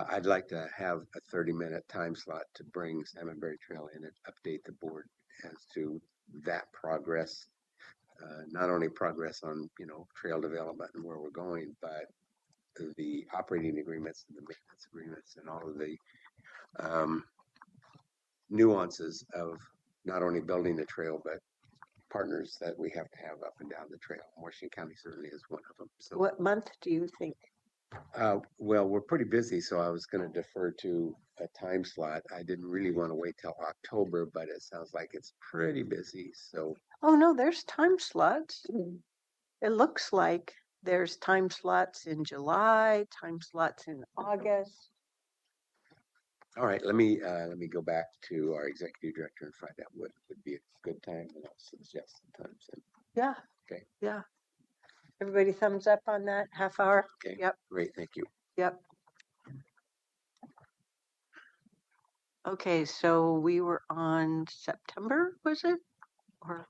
I'd like to have a 30-minute time slot to bring Salmonberry Trail in and update the board as to that progress. Not only progress on, trail development and where we're going, but the operating agreements and the maintenance agreements and all of the nuances of not only building the trail, but partners that we have to have up and down the trail. Washington County certainly is one of them. So, What month do you think? well, we're pretty busy, so I was going to defer to a time slot. I didn't really want to wait till October, but it sounds like it's pretty busy. So, Oh, no, there's time slots. It looks like there's time slots in July, time slots in August. all right, let me go back to our executive director and find out what would be a good time, and I'll suggest some times. Yeah. Okay. Yeah. Everybody thumbs up on that half hour? Okay. Yep. Great, thank you. Yep. Okay, so we were on September, was it? Or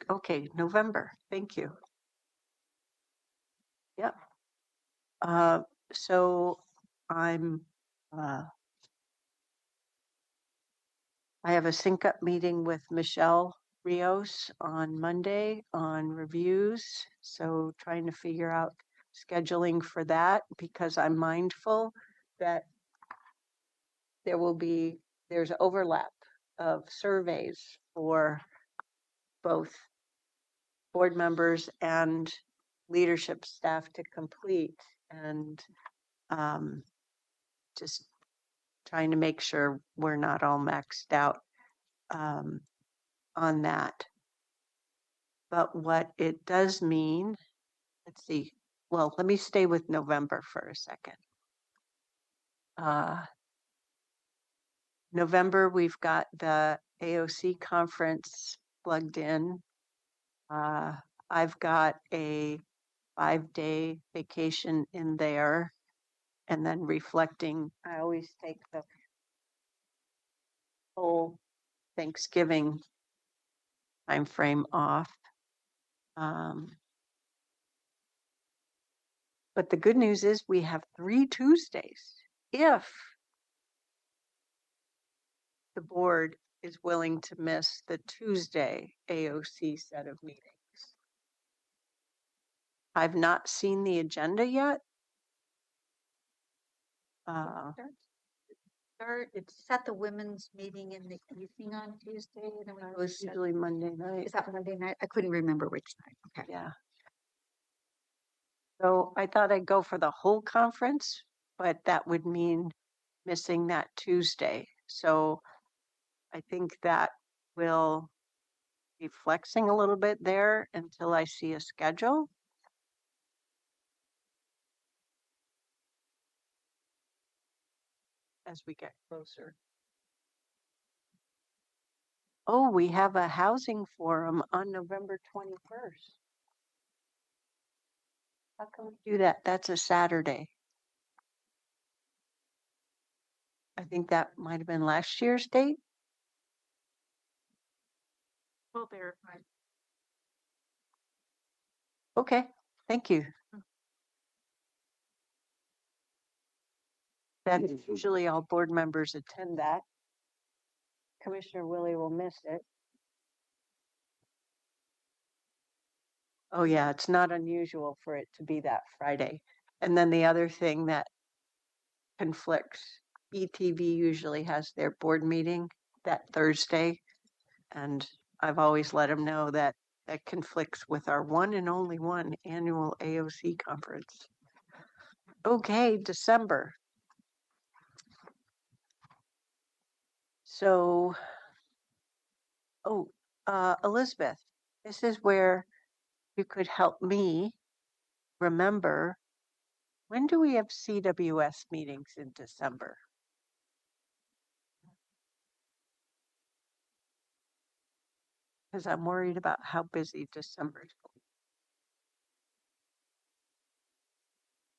okay, November. Thank you. Yep. So I'm I have a sync up meeting with Michelle Rios on Monday on reviews. So trying to figure out scheduling for that because I'm mindful that there's overlap of surveys for both board members and leadership staff to complete, and just trying to make sure we're not all maxed out on that. But what it does mean, let's see, well, let me stay with November for a second. November, we've got the AOC conference plugged in. I've got a 5-day vacation in there. And then reflecting, I always take the whole Thanksgiving time frame off. But the good news is we have 3 Tuesdays if the board is willing to miss the Tuesday AOC set of meetings. I've not seen the agenda yet. It's at the women's meeting in the evening on Tuesday. And then it was Usually Monday night. Is that Monday night? I couldn't remember which night. Okay. Yeah. So I thought I'd go for the whole conference, but that would mean missing that Tuesday. So I think that will be flexing a little bit there until I see a schedule. As we get closer. Oh, we have a housing forum on November 21st. How can we do that? That's a Saturday. I think that might have been last year's date. We'll verify. Okay, thank you. That is usually all board members attend that. Commissioner Willie will miss it. Oh yeah, it's not unusual for it to be that Friday. And then the other thing that conflicts, ETV usually has their board meeting that Thursday. And I've always let them know that that conflicts with our one and only one annual AOC conference. Okay, December. So, Elizabeth, this is where you could help me remember, when do we have CWS meetings in December? Because I'm worried about how busy December is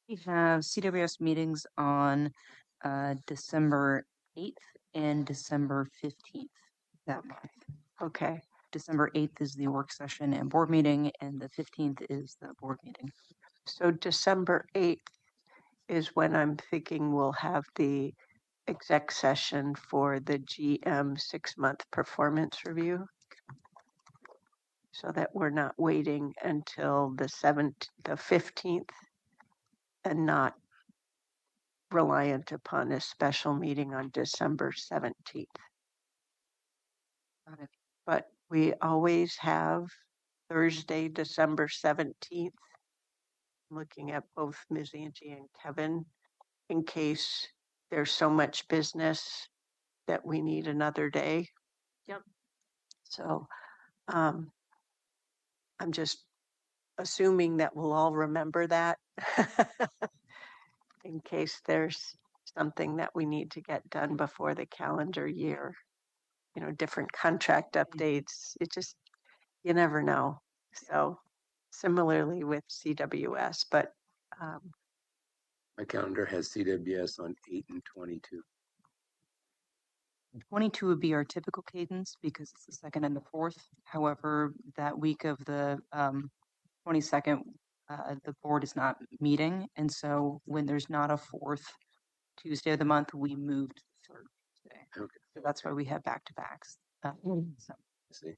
going. We have CWS meetings on December 8th and December 15th that month. Okay, December 8th is the work session and board meeting, and the 15th is the board meeting. so December 8th is when I'm thinking we'll have the exec session for the GM 6-month performance review. So that we're not waiting until the 15th and not reliant upon a special meeting on December 17th. Got it. But we always have Thursday, December 17th, looking at both Ms. Angie and Kevin, in case there's so much business that we need another day. Yep. So I'm just assuming that we'll all remember that in case there's something that we need to get done before the calendar year. You know, different contract updates. It just, you never know. So similarly with CWS, but My calendar has CWS on 8 and 22. 22 would be our typical cadence because it's the 2nd and the 4th. However, that week of the 22nd, the board is not meeting. And so when there's not a 4th Tuesday of the month, we moved the 3rd Tuesday. Okay. So that's why we have back-to-backs. So. I see.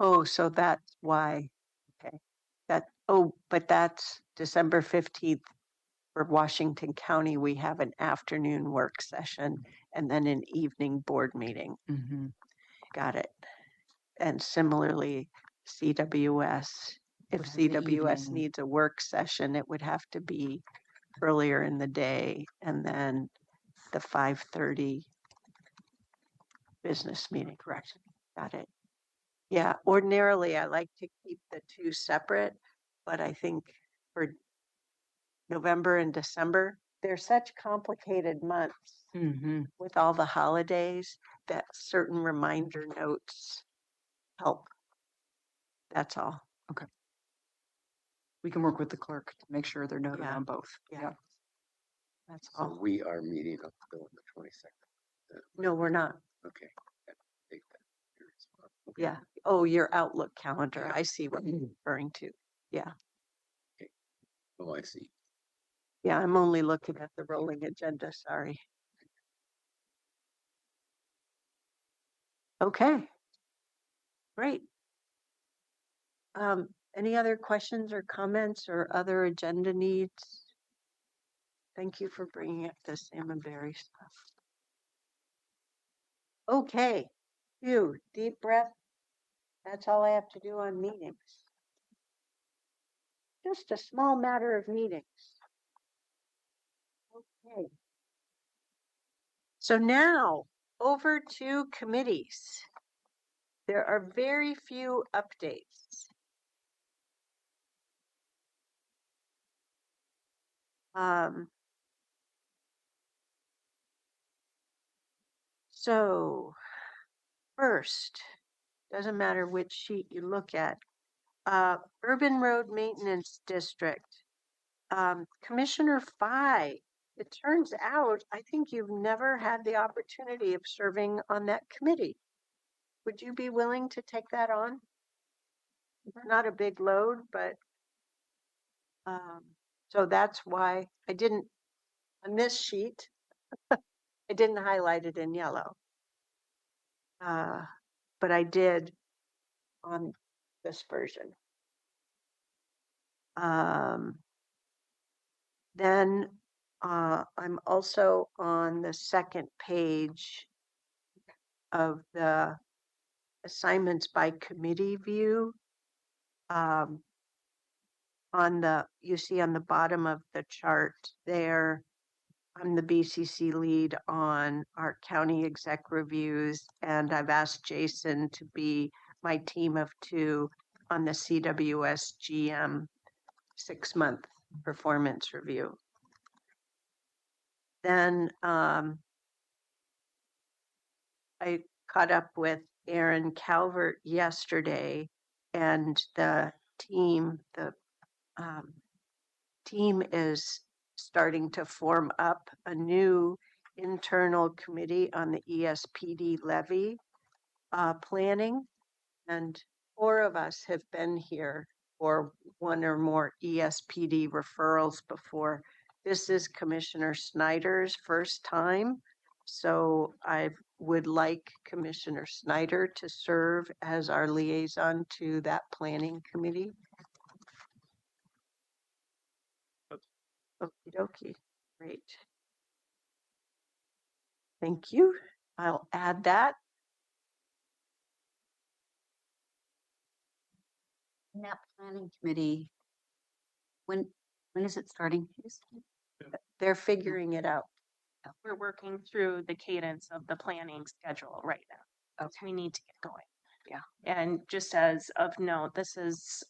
oh, so that's why. Okay. But that's December 15th. For Washington County, we have an afternoon work session and then an evening board meeting. Mm-hmm. Got it. And similarly, CWS, if Would have the CWS evening. needs a work session, it would have to be earlier in the day and then the 5:30 business meeting. Correct. Got it. Yeah, ordinarily I like to keep the two separate, but I think for November and December, they're such complicated months Mm-hmm. with all the holidays that certain reminder notes help. That's all. We can work with the clerk to make sure they're noted Yeah. on both. Yeah. That's So all. we are meeting up still on the 22nd. No, we're not. Okay. Take that here as well. Okay. Yeah. Oh, your Outlook calendar. Yeah. I see what you're referring to. Yeah. Oh, I see. Yeah, I'm only looking at the rolling agenda. Sorry. Okay. Great. Any other questions or comments or other agenda needs? Thank you for bringing up the salmonberry stuff. Okay. You deep breath. That's all I have to do on meetings. Just a small matter of meetings. Okay. So now over to committees. There are very few updates. So first, doesn't matter which sheet you look at, Urban Road Maintenance District, Commissioner Phi. It turns out, I think you've never had the opportunity of serving on that committee. Would you be willing to take that on? It's not a big load, but so that's why I didn't, on this sheet, I didn't highlight it in yellow. But I did on this version. Then I'm also on the second page of the assignments by committee view. You see on the bottom of the chart there, I'm the BCC lead on our county exec reviews, and I've asked Jason to be my team of two on the CWS GM 6-month performance review. Then I caught up with Aaron Calvert yesterday, and the team is starting to form up a new internal committee on the ESPD levy planning. And 4 of us have been here for 1 or more ESPD referrals before. This is Commissioner Snyder's first time. So I would like Commissioner Snyder to serve as our liaison to that planning committee. Okie dokie. Great. Thank you. I'll add that. And that planning committee, when is it starting? They're figuring it out. We're working through the cadence of the planning schedule right now. Okay. We need to get going. Yeah. And just as of note, this is,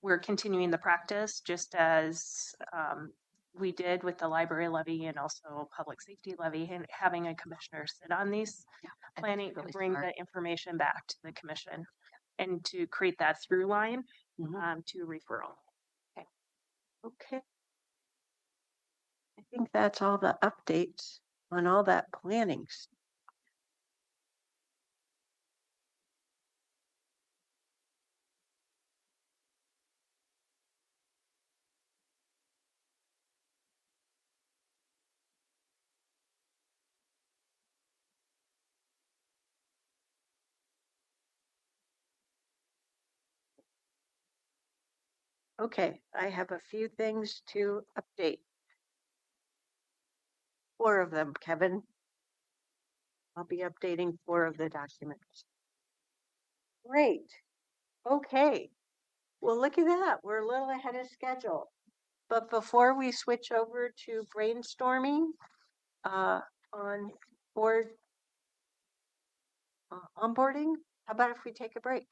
we're continuing the practice just as we did with the library levy and also public safety levy, and having a commissioner sit on these planning to bring the information back to the commission and to create that through line to referral. Okay. Okay. I think that's all the updates on all that planning. Okay, I have a few things to update. 4 of them, Kevin. I'll be updating 4 of the documents. Great. Okay. Well, look at that. We're a little ahead of schedule. But before we switch over to brainstorming on board onboarding, how about if we take a break?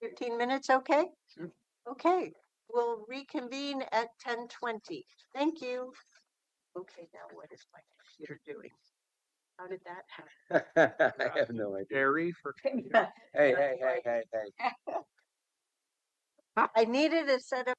15 minutes, okay? Sure. Okay. We'll reconvene at 10:20. Thank you. Okay, now what is my computer doing? How did that happen? I have no idea. Jerry for. Hey. I needed a set of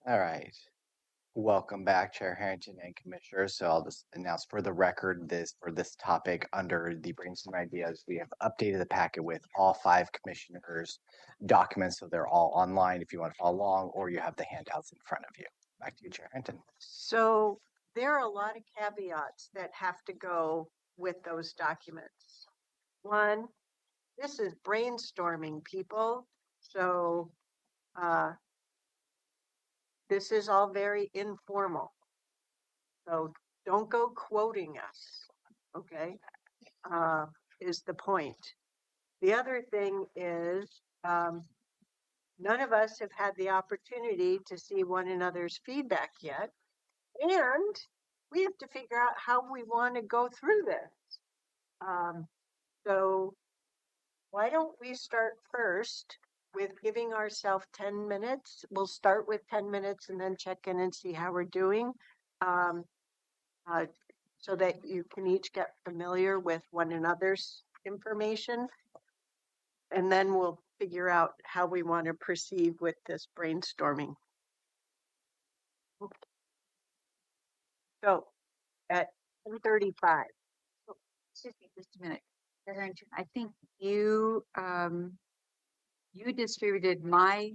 All right. Welcome back, Chair Harrington and Commissioners. So I'll just announce for the record for this topic under the Brainstorm Ideas, we have updated the packet with all 5 commissioners' documents. So they're all online if you want to follow along, or you have the handouts in front of you. Back to you, Chair Harrington. So there are a lot of caveats that have to go with those documents. One, this is brainstorming, people. So this is all very informal. So don't go quoting us, okay? Is the point. The other thing is none of us have had the opportunity to see one another's feedback yet. And we have to figure out how we want to go through this. So why don't we start first with giving ourselves 10 minutes? We'll start with 10 minutes and then check in and see how we're doing. So that you can each get familiar with one another's information. And then we'll figure out how we want to proceed with this brainstorming. So at 10:35. Excuse me, just a minute. Chair Harrington, I think you, you distributed my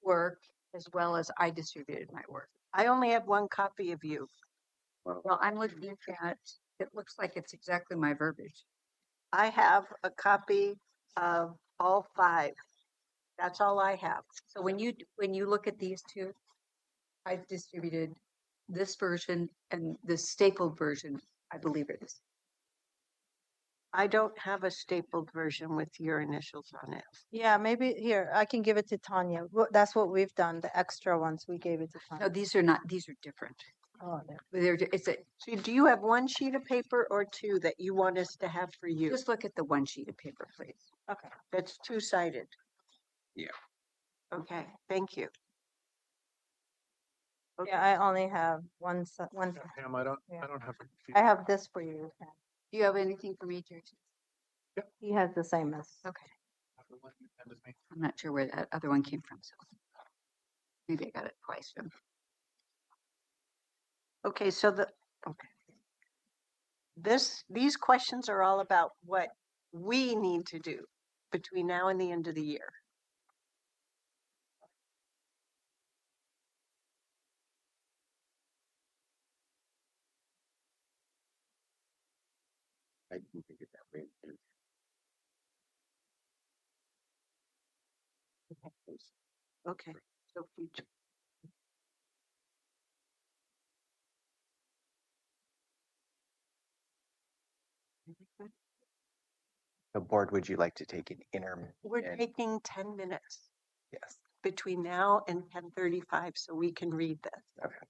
work as well as I distributed my work. I only have one copy of you. Well, I'm looking at, it looks like it's exactly my verbiage. I have a copy of all 5. That's all I have. So when you look at these two, I've distributed this version and the stapled version, I believe it is. I don't have a stapled version with your initials on it. Yeah, maybe here, I can give it to Tanya. That's what we've done. The extra ones, we gave it to No, Tanya. these are not, these are different. Oh, there. It's a, So do you have one sheet of paper or 2 that you want us to have for you? just look at the one sheet of paper, please. Okay, that's 2-sided. Yeah. Okay, thank you. Okay. Yeah, I only have one. Pam, I don't Yeah. have. I have this for you. Pam. Do you have anything for me, Jason? He has the same as. Okay. I'm not sure where that other one came from, so maybe I got it twice from. Okay, so these questions are all about what we need to do between now and the end of the year. I didn't think it that way. Okay, so future. The board, would you like to take an interim? We're taking 10 minutes Yes. between now and 10:35 so we can read this. Okay.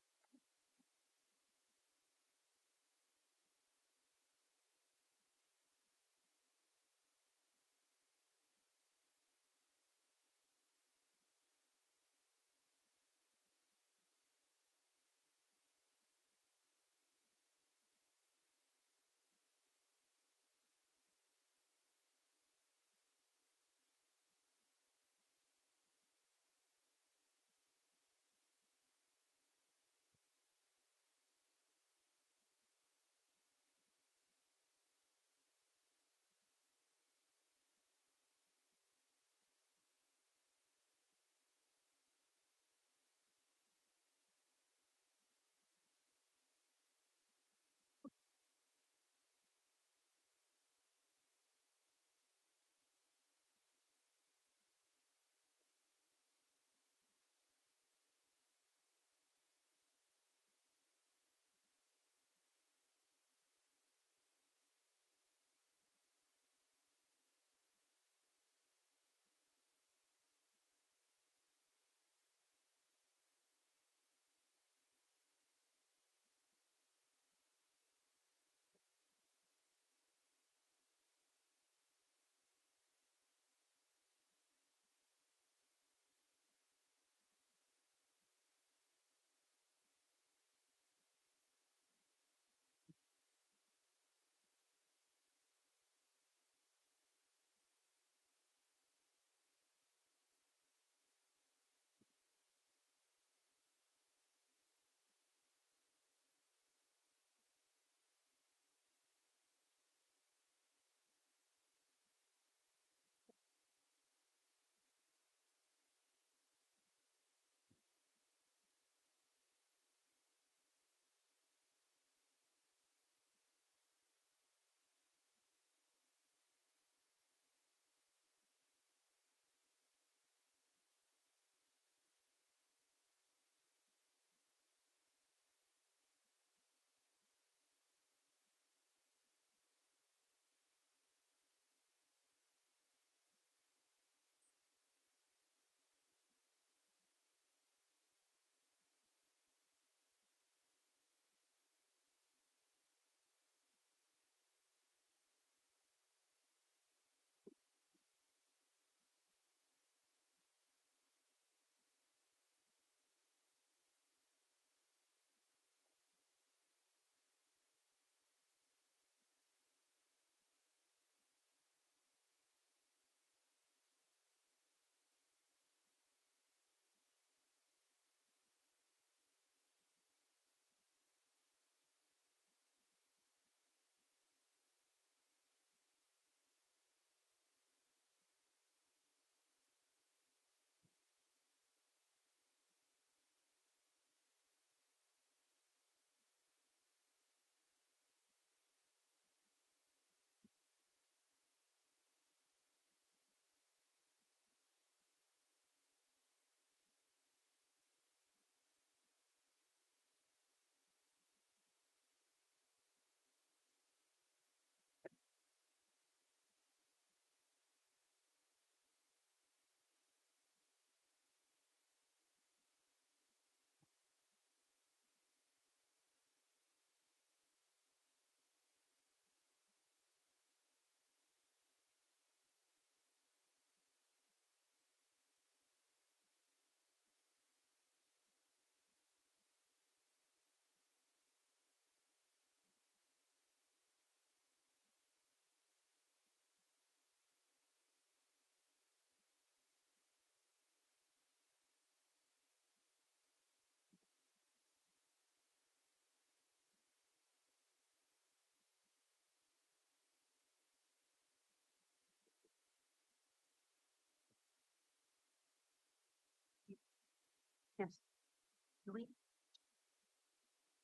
Yes.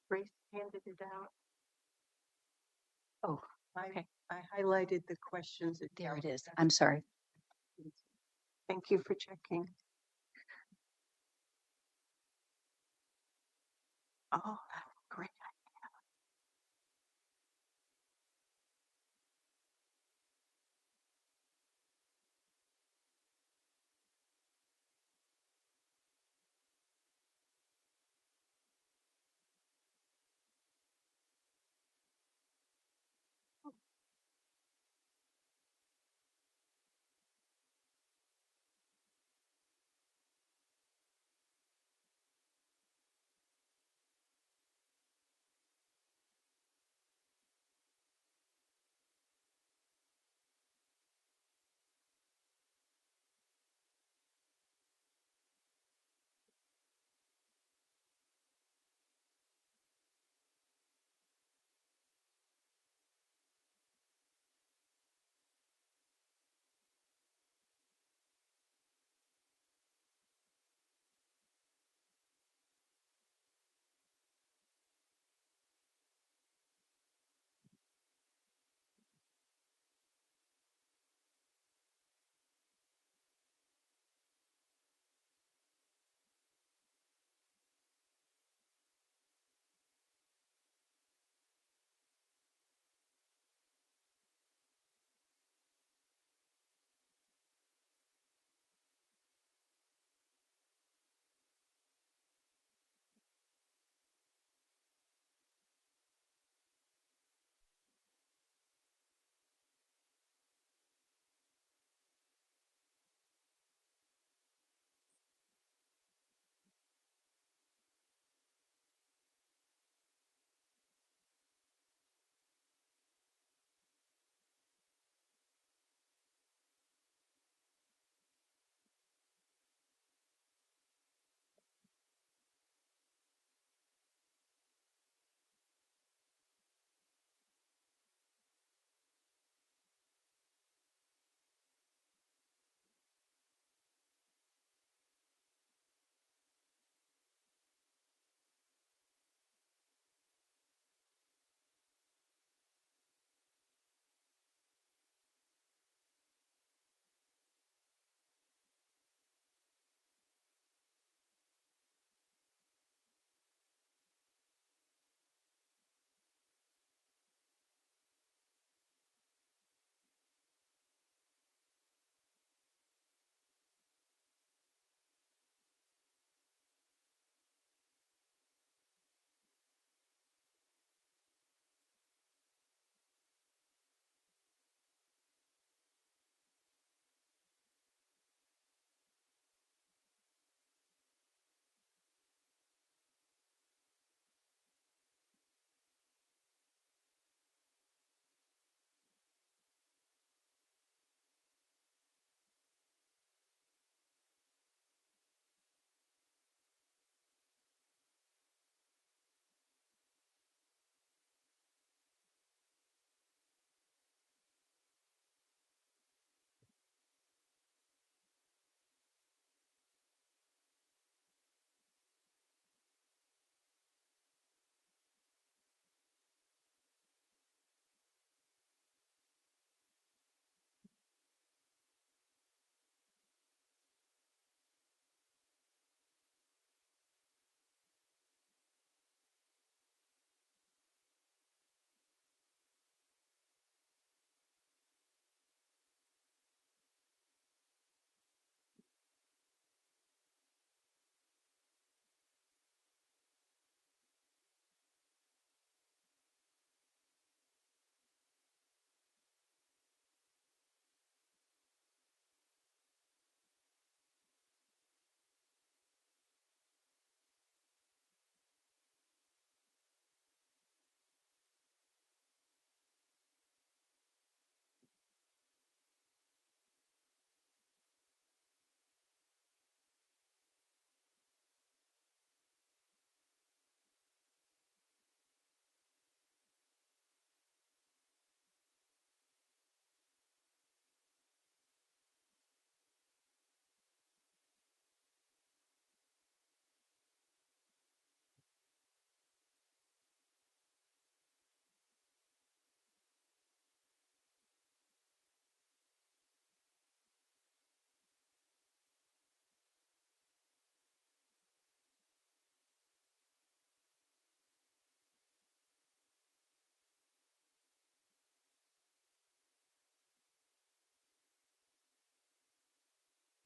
Grace handed it out. Oh, I, okay. I highlighted the questions. that There it dealt is. with I'm sorry. that. Thank you for checking. Oh, great.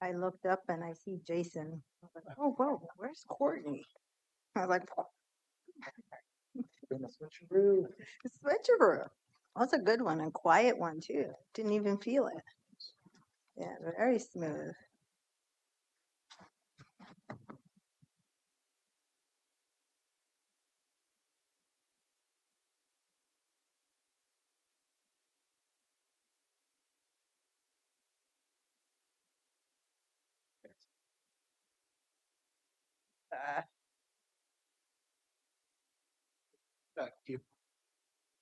I looked up and I see Jason. I was like, oh, whoa, where's Courtney? I was like, switcheroo. That's a good one, and quiet one too. Didn't even feel it. Yeah, very smooth.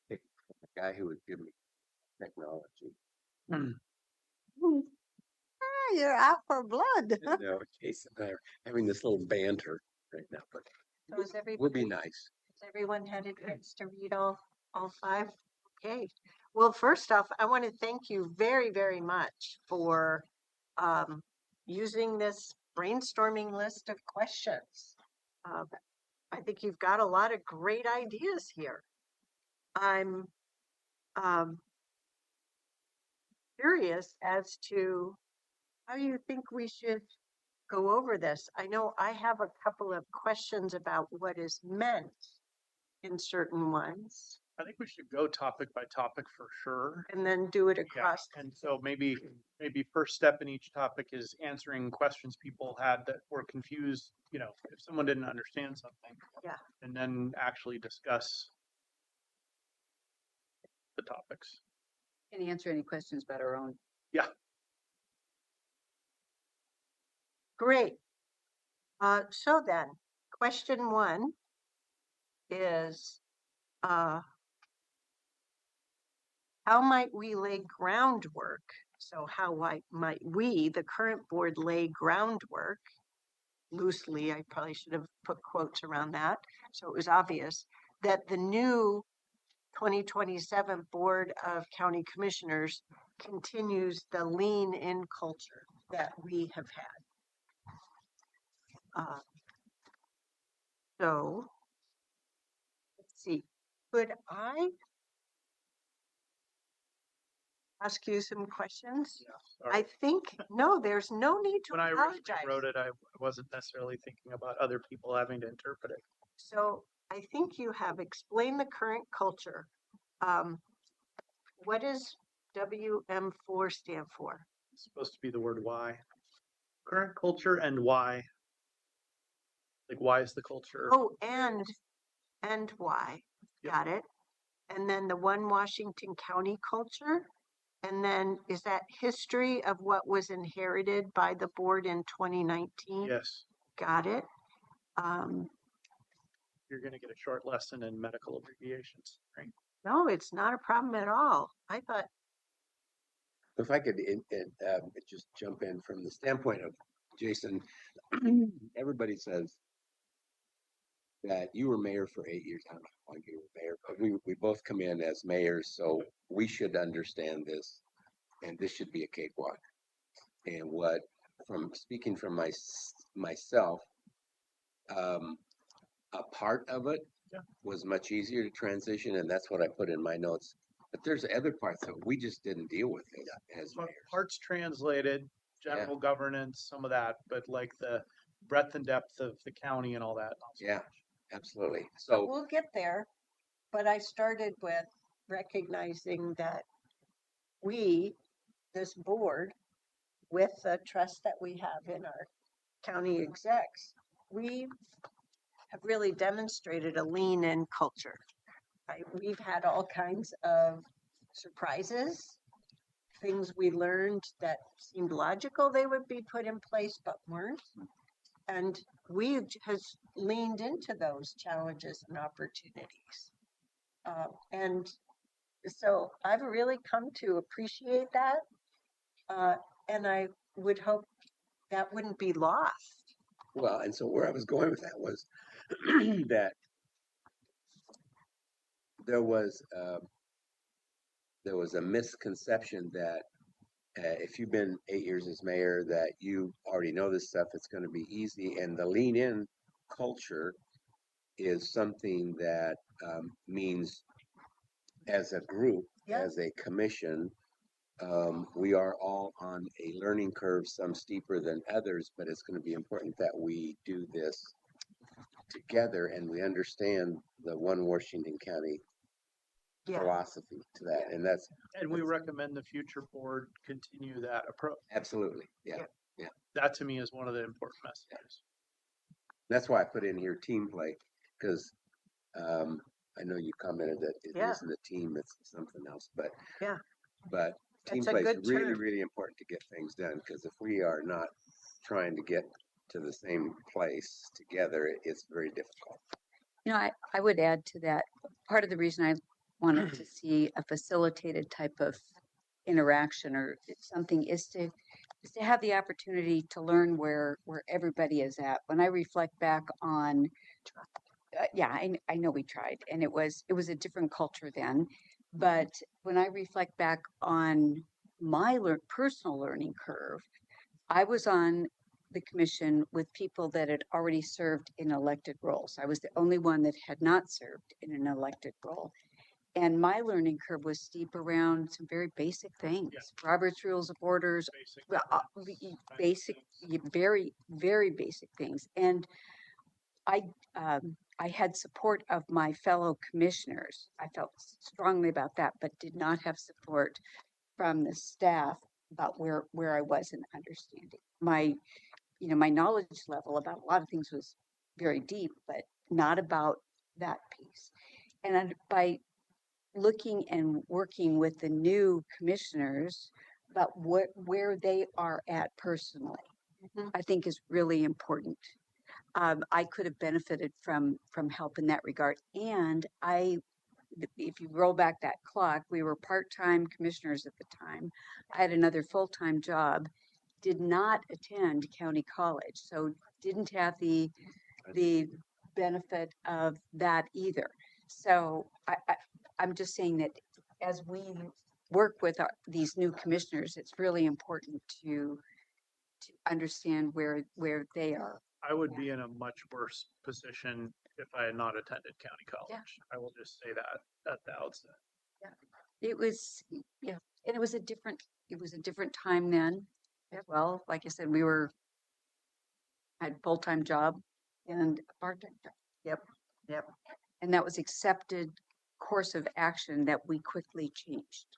The guy who would give me technology. Ah, you're out for blood. No, Jason and I are having this little banter right now, but So is would be everybody, nice. has everyone had a chance to read all five? Okay. Well, first off, I want to thank you very, very much for using this brainstorming list of questions. I think you've got a lot of great ideas here. I'm curious as to how you think we should go over this. I know I have a couple of questions about what is meant in certain ones, I think we should go topic by topic for sure. and then do it Yeah, across. and so maybe first step in each topic is answering questions people had that were confused, you know, if someone didn't understand something. Yeah. And then actually discuss the topics. And answer any questions about our own. Yeah. Great. So then, question one is, how might we lay groundwork? So how might we, the current board, lay groundwork? Loosely, I probably should have put quotes around that, so it was obvious that the new 2027 Board of County Commissioners continues the lean-in culture that we have had. So, let's see, could I ask you some questions? Sorry. I think, no, there's no need to When I originally apologize. wrote it, I wasn't necessarily thinking about other people having to interpret it. So I think you have explained the current culture. What does WM4 stand for? It's supposed to be the word why. Current culture and why. Like, why is the culture? Oh, and why? Yep. Got it. And then the one Washington County culture. And then is that history of what was inherited by the board in 2019? Yes. Got it. You're going to get a short lesson in medical abbreviations, right? No, it's not a problem at all. I thought, If I could just jump in from the standpoint of Jason, everybody says that you were mayor for 8 years. I don't know how long you were mayor, but we both come in as mayors, so we should understand this, and this should be a cakewalk. And what, from speaking from myself, a part of it was much easier to transition, and that's what I put in my notes. But there's other parts that we just didn't deal with it as mayors. Parts translated, general governance, some of that, but like the breadth and depth of the county and all that. Yeah, absolutely. but So we'll get there. But I started with recognizing that we, this board, with the trust that we have in our county execs, we have really demonstrated a lean-in culture. Right? We've had all kinds of surprises, things we learned that seemed logical they would be put in place but weren't. And we has leaned into those challenges and opportunities. And so I've really come to appreciate that. And I would hope that wouldn't be lost. well, and so where I was going with that was that there was a misconception that if you've been 8 years as mayor, that you already know this stuff. It's going to be easy, and the lean-in culture is something that means, as a group, Yeah. as a commission, We are all on a learning curve, some steeper than others, but it's going to be important that we do this together and we understand the one Washington County Yeah. philosophy to that. And that's And we recommend the future board continue that approach. absolutely, yeah. That to me is one of the important messages. That's why I put in here team play, because I know you commented that it Yeah. isn't a team, it's something else, but Yeah. but team That's a play is good really, term. really important to get things done, because if we are not trying to get to the same place together, it's very difficult. You know, I would add to that, part of the reason I wanted to see a facilitated type of interaction or something is to have the opportunity to learn where everybody is at. When I reflect back on, yeah, I know we tried, and it was a different culture then. But when I reflect back on my personal learning curve, I was on the commission with people that had already served in elected roles. I was the only one that had not served in an elected role. And my learning curve was steep around some very basic things, Robert's Rules of Orders, Basic. basic, very, very basic things. And I had support of my fellow commissioners. I felt strongly about that, but did not have support from the staff about where I was in understanding. My knowledge level about a lot of things was very deep, but not about that piece. And by looking and working with the new commissioners about where they are at personally, I think is really important. I could have benefited from help in that regard. And if you roll back that clock, we were part-time commissioners at the time. I had another full-time job, did not attend county college, so didn't have the benefit of that either. So I'm just saying that as we work with these new commissioners, it's really important to understand where they are. I would be in a much worse position if I had not attended county college. I will just say that at the outset. It was, yeah, and it was a different time then as well. Like I said, had full-time job and a part-time job. Yep. And that was accepted course of action that we quickly changed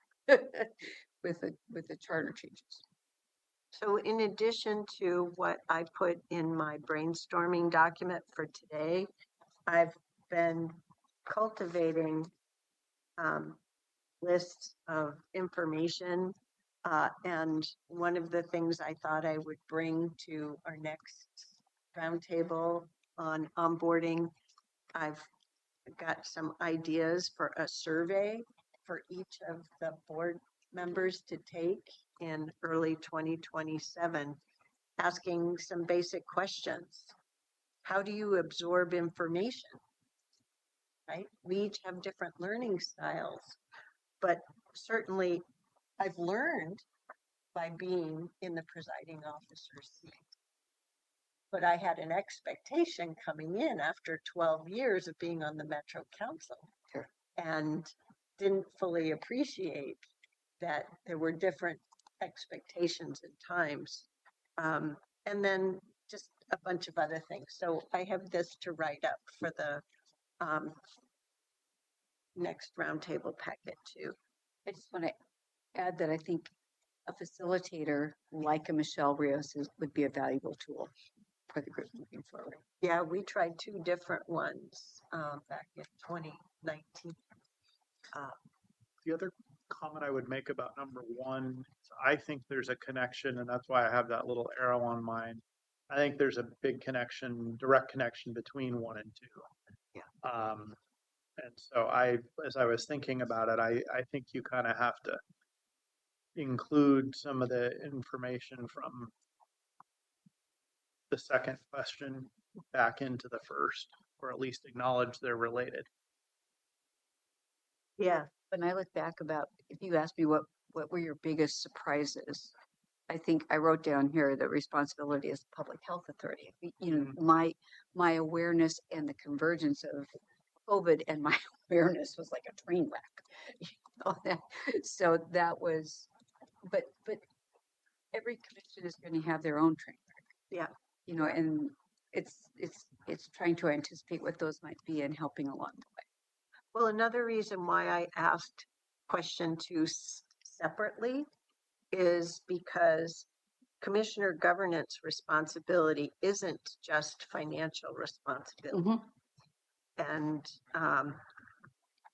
with the charter changes. So in addition to what I put in my brainstorming document for today, I've been cultivating lists of information. And one of the things I thought I would bring to our next roundtable on onboarding, I've got some ideas for a survey for each of the board members to take in early 2027, asking some basic questions. How do you absorb information? Right? We each have different learning styles, but certainly I've learned by being in the presiding officer's seat. But I had an expectation coming in after 12 years of being on the Metro Council. Sure. And didn't fully appreciate that there were different expectations and times. And then just a bunch of other things. So I have this to write up for the next roundtable packet too. I just want to add that I think a facilitator like a Michelle Rios would be a valuable tool for the group moving forward. Yeah, we tried two different ones back in 2019. The other comment I would make about number one, is I think there's a connection, and that's why I have that little arrow on mine. I think there's a big connection, direct connection between one and two. Yeah. And so as I was thinking about it, I think you kind of have to include some of the information from the second question back into the first, or at least acknowledge they're related. Yeah. When I look back about, if you ask me what were your biggest surprises, I think I wrote down here the responsibility as a public health authority. You know, my awareness and the convergence of COVID and my awareness was like a train wreck. You know, so that was but every commission is going to have their own train wreck. Yeah. You know, and it's trying to anticipate what those might be and helping along the way. Well, another reason why I asked question 2 separately is because commissioner governance responsibility isn't just financial responsibility. And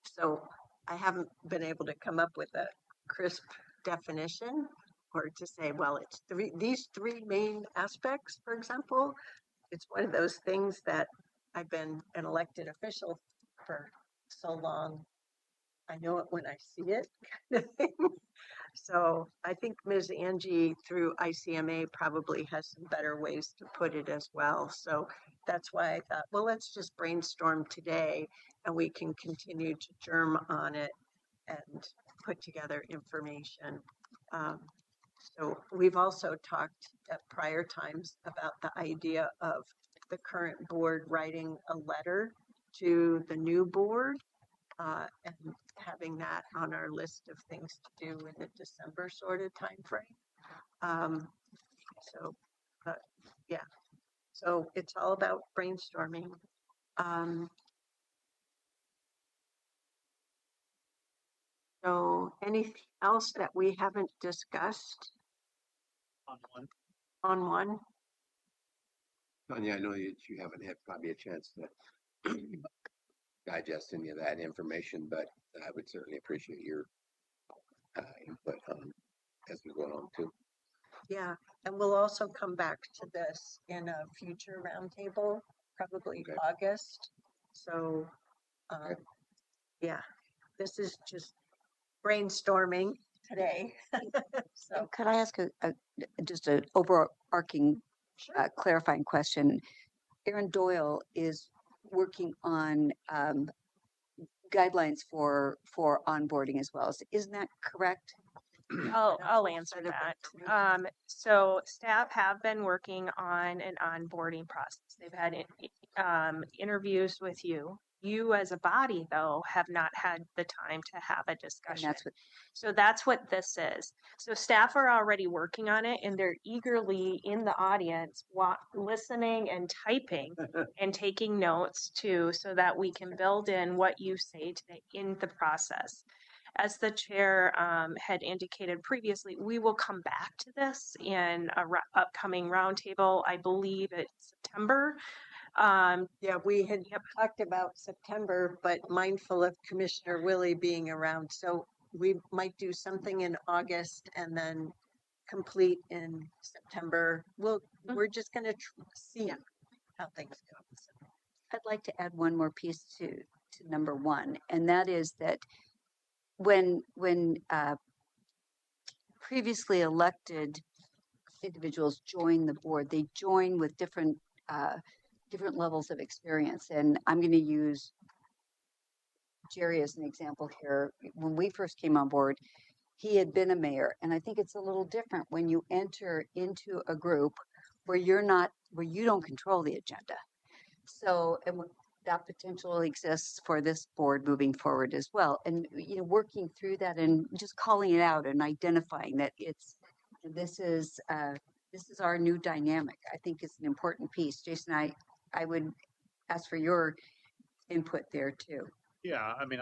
so I haven't been able to come up with a crisp definition or to say, well, it's these three main aspects, for example. It's one of those things that I've been an elected official for so long. I know it when I see it. So I think Ms. Angie through ICMA probably has some better ways to put it as well. So that's why I thought, well, let's just brainstorm today and we can continue to germ on it and put together information. So we've also talked at prior times about the idea of the current board writing a letter to the new board and having that on our list of things to do in the December sort of time frame. So, yeah, so it's all about brainstorming. So anything else that we haven't discussed On one. on one? Tanya, I know that you haven't had probably a chance to digest any of that information, but I would certainly appreciate your input as we go along too. Yeah, and we'll also come back to this in a future roundtable, probably Okay. August. So, Okay. yeah, this is just brainstorming today. So, Could I ask just an overarching sure. clarifying question? Erin Doyle is working on guidelines for onboarding as well. Isn't that correct? I'll answer that. So staff have been working on an onboarding process. They've had interviews with you. You as a body, though, have not had the time to have a discussion. So that's what this is. So staff are already working on it, and they're eagerly in the audience, listening and typing and taking notes too, so that we can build in what you say today in the process. As the chair had indicated previously, we will come back to this in a upcoming roundtable. I believe it's September. Yeah, we had talked about September, but mindful of Commissioner Willie being around. So we might do something in August and then complete in September. We're just going to see how things go. So. I'd like to add one more piece to number one, and that is that when previously elected individuals join the board, they join with different levels of experience. And I'm going to use Jerry as an example here. When we first came on board, he had been a mayor, and I think it's a little different when you enter into a group where you don't control the agenda. So, and that potential exists for this board moving forward as well. And, working through that and just calling it out and identifying that this is our new dynamic, I think is an important piece. Jason, I would ask for your input there too. Yeah, I mean,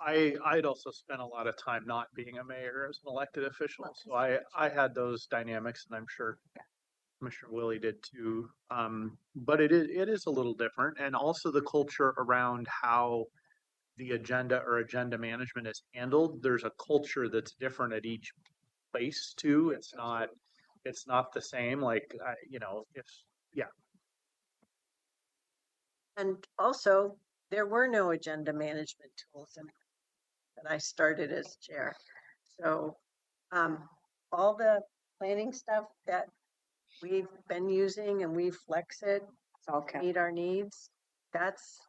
I'd also spent a lot of time not being a mayor as an elected official, so I had those dynamics, and I'm sure Commissioner Willie did too. But it is a little different, and also the culture around how the agenda or agenda management is handled. There's a culture that's different at each place too. It's not the same. Like And also, there were no agenda management tools that I started as chair. So all the planning stuff that we've been using and we flex it to meet our needs, that's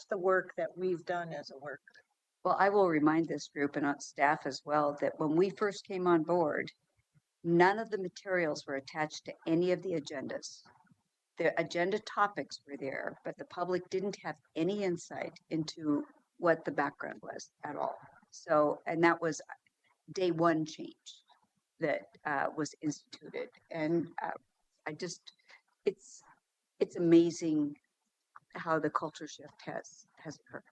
the work that we've done as a worker. Well, I will remind this group and staff as well that when we first came on board, none of the materials were attached to any of the agendas. The agenda topics were there, but the public didn't have any insight into what the background was at all. So, and that was day one change. that was instituted. And it's amazing how the culture shift has occurred.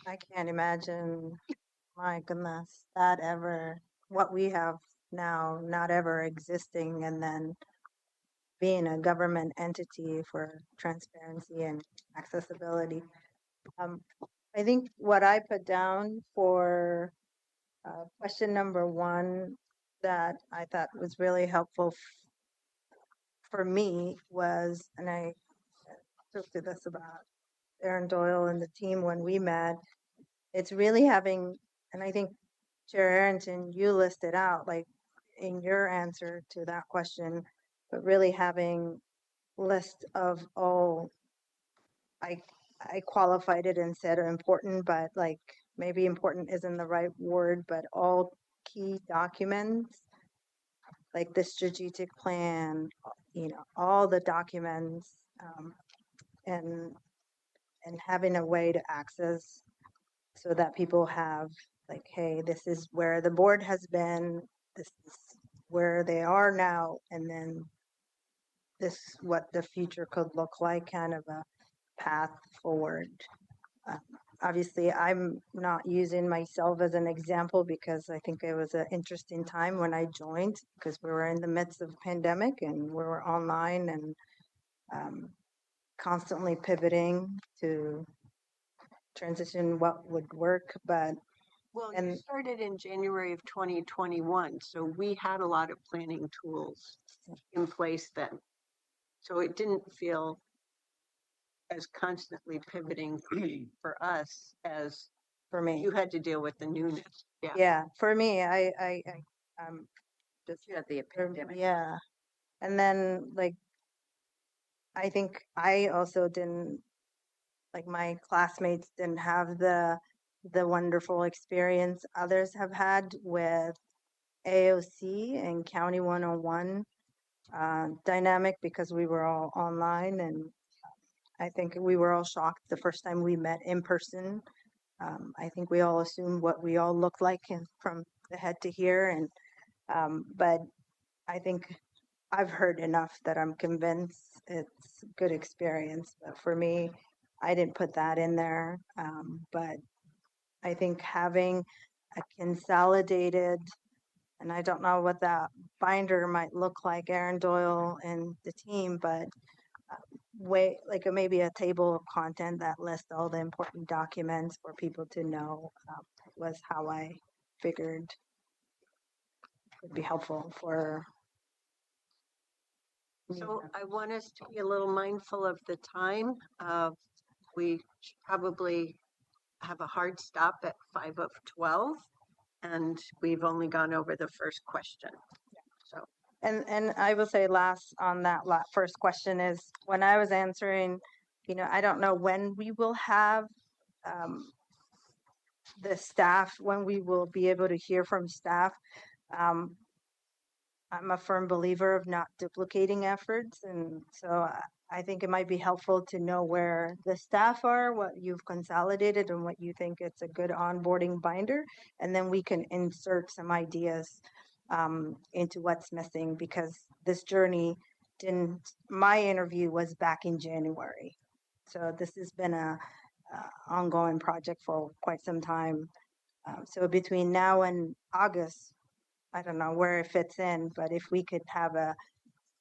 I can't imagine, my goodness, what we have now not ever existing, and then being a government entity for transparency and accessibility. I think what I put down for question number 1 that I thought was really helpful for me was, and I talked to this about Aaron Doyle and the team when we met, it's really having, and I think Chair Arrington, you listed out like in your answer to that question, but really having list of all, I qualified it and said important, but like maybe important isn't the right word, but all key documents, like the strategic plan, all the documents, and having a way to access so that people have like, hey, this is where the board has been, this is where they are now, and then this what the future could look like, kind of a path forward. Obviously, I'm not using myself as an example because I think it was an interesting time when I joined, because we were in the midst of a pandemic and we were online and constantly pivoting to transition what would work. But Well, you and started in January of 2021, so we had a lot of planning tools in place then. So it didn't feel as constantly pivoting for us as for me, you had to deal with the newness. Yeah. yeah, for me, I just You had the pandemic. yeah, and then like I think I also didn't, like my classmates didn't have the wonderful experience others have had with AOC and County 101 dynamic, because we were all online, and I think we were all shocked the first time we met in person. I think we all assumed what we all looked like from the head to here, and but I think I've heard enough that I'm convinced it's a good experience. But for me, I didn't put that in there. But I think having a consolidated, and I don't know what that binder might look like, Aaron Doyle and the team, but way like maybe a table of content that lists all the important documents for people to know, was how I figured would be helpful for. So I want us to be a little mindful of the time. We should probably have a hard stop at 5 of 12, and we've only gone over the first question. So And I will say last on that first question is, when I was answering, I don't know when we will have the staff, when we will be able to hear from staff. I'm a firm believer of not duplicating efforts, and so I think it might be helpful to know where the staff are, what you've consolidated, and what you think it's a good onboarding binder, and then we can insert some ideas into what's missing, because this journey my interview was back in January, so this has been a ongoing project for quite some time. So between now and August, I don't know where it fits in, but if we could have a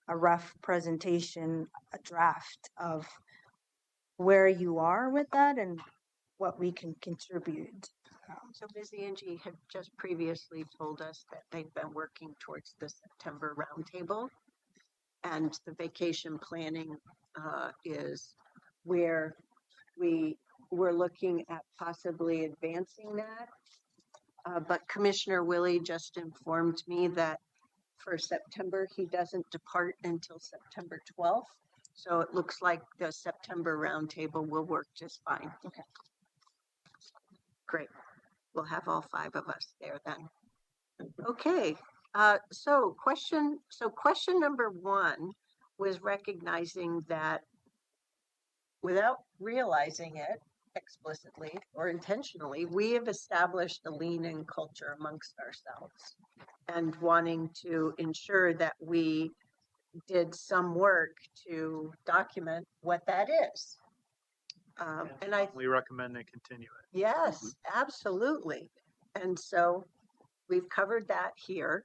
rough presentation, a draft of where you are with that and what we can contribute. So Ms. Angie had just previously told us that they've been working towards the September roundtable, and the vacation planning is where we were looking at possibly advancing that. But Commissioner Willie just informed me that for September, he doesn't depart until September 12th. So it looks like the September roundtable will work just fine. Okay. Great. We'll have all 5 of us there then. Okay. So question number 1 was recognizing that without realizing it, explicitly or intentionally, we have established a lean-in culture amongst ourselves and wanting to ensure that we did some work to document what that is. And I, We recommend they continue it. yes, absolutely. And so we've covered that here,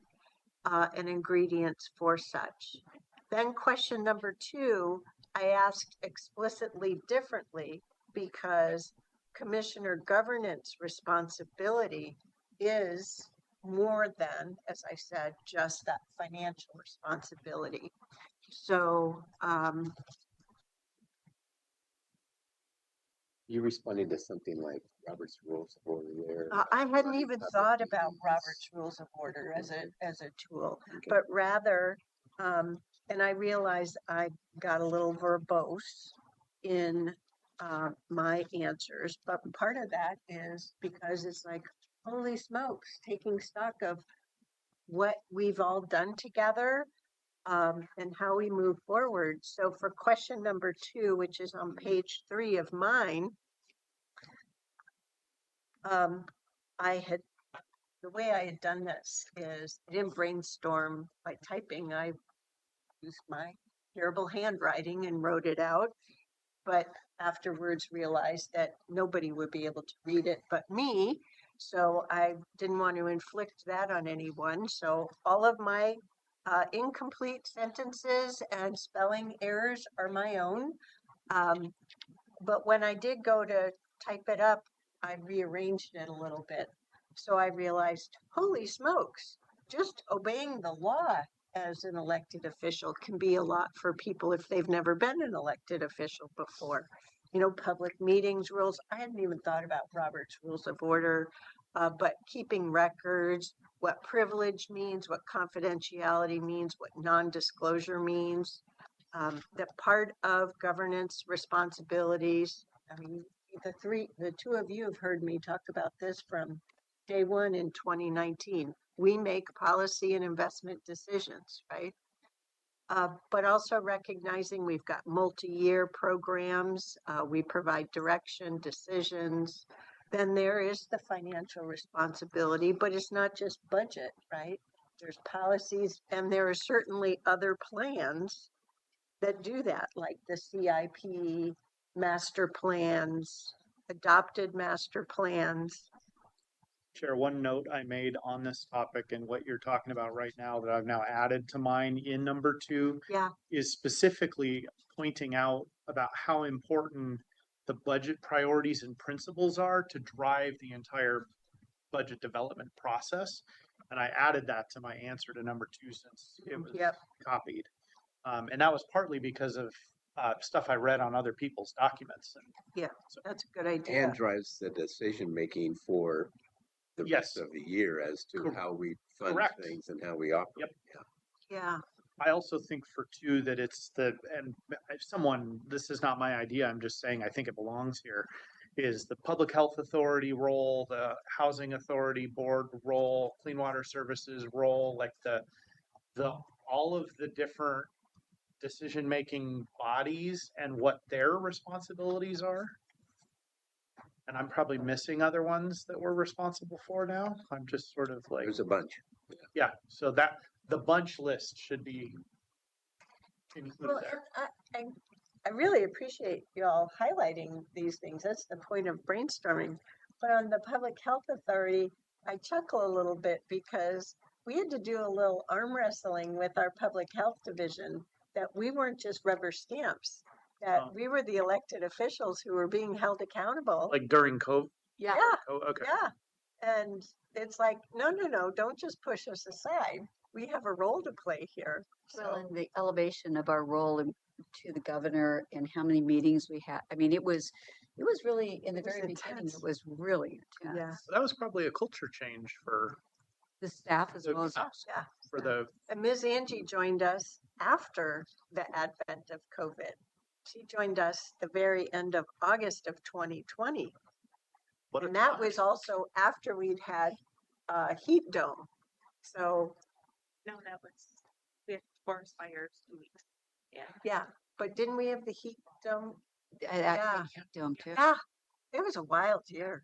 and ingredients for such. Then question number 2, I asked explicitly differently because commissioner governance responsibility is more than, as I said, just that financial responsibility. So, You responding to something like Robert's Rules of Order there? I hadn't running even public thought about meetings? Robert's Rules of Order as a tool, Okay. but rather, and I realize I got a little verbose in my answers, but part of that is because it's like, holy smokes, taking stock of what we've all done together, and how we move forward. So for question number 2, which is on page 3 of mine, the way I had done this is I didn't brainstorm by typing. I used my terrible handwriting and wrote it out, but afterwards realized that nobody would be able to read it but me. So I didn't want to inflict that on anyone. So all of my incomplete sentences and spelling errors are my own. But when I did go to type it up, I rearranged it a little bit. So I realized, holy smokes, just obeying the law as an elected official can be a lot for people if they've never been an elected official before. You know, public meetings rules. I hadn't even thought about Robert's Rules of Order, but keeping records, what privilege means, what confidentiality means, what non-disclosure means. That part of governance responsibilities. I mean, the 2 of you have heard me talk about this from day 1 in 2019. We make policy and investment decisions, right? But also recognizing we've got multi-year programs, we provide direction, decisions. Then there is the financial responsibility, but it's not just budget, right? There's policies, and there are certainly other plans that do that, like the CIP, master plans, adopted master plans. Chair, one note I made on this topic and what you're talking about right now that I've now added to mine in number 2 Yeah, is specifically pointing out about how important the budget priorities and principles are to drive the entire budget development process. And I added that to my answer to number 2 since it was Yep. copied. And that was partly because of stuff I read on other people's documents. And yeah, so, that's a good idea. And drives the decision making for the Yes. rest of the year as to Cor- how we fund correct. things and how we operate. Yep. Yeah, I also think for 2 that it's and if someone, this is not my idea, I'm just saying I think it belongs here, is the public health authority role, the housing authority board role, clean water services role, like the all of the different decision-making bodies and what their responsibilities are. And I'm probably missing other ones that we're responsible for now. I'm just sort of like, There's a bunch. yeah, so that the bunch list should be included well, there. and I really appreciate y'all highlighting these things. That's the point of brainstorming. But on the Public Health Authority, I chuckle a little bit because we had to do a little arm wrestling with our Public Health Division, that we weren't just rubber stamps, that Oh. we were the elected officials who were being held accountable. Like during COVID. Yeah. Yeah, Oh, okay. yeah. And it's like, no, don't just push us aside. We have a role to play here. Well, So, and the elevation of our role to the governor and how many meetings we had. I mean, it was really, in the It was very beginning, intense. it was really intense. yeah, So that was probably a culture change for The staff as well as us. yeah. for the And Ms. Angie joined us after the advent of COVID. She joined us the very end of August of 2020. what a And that time. was also after we'd had heat dome. So, No, that was, we had forest fires 2 weeks. Yeah. yeah, but didn't we have the heat dome? I Yeah. think Dome too. Yeah, It was a wild year.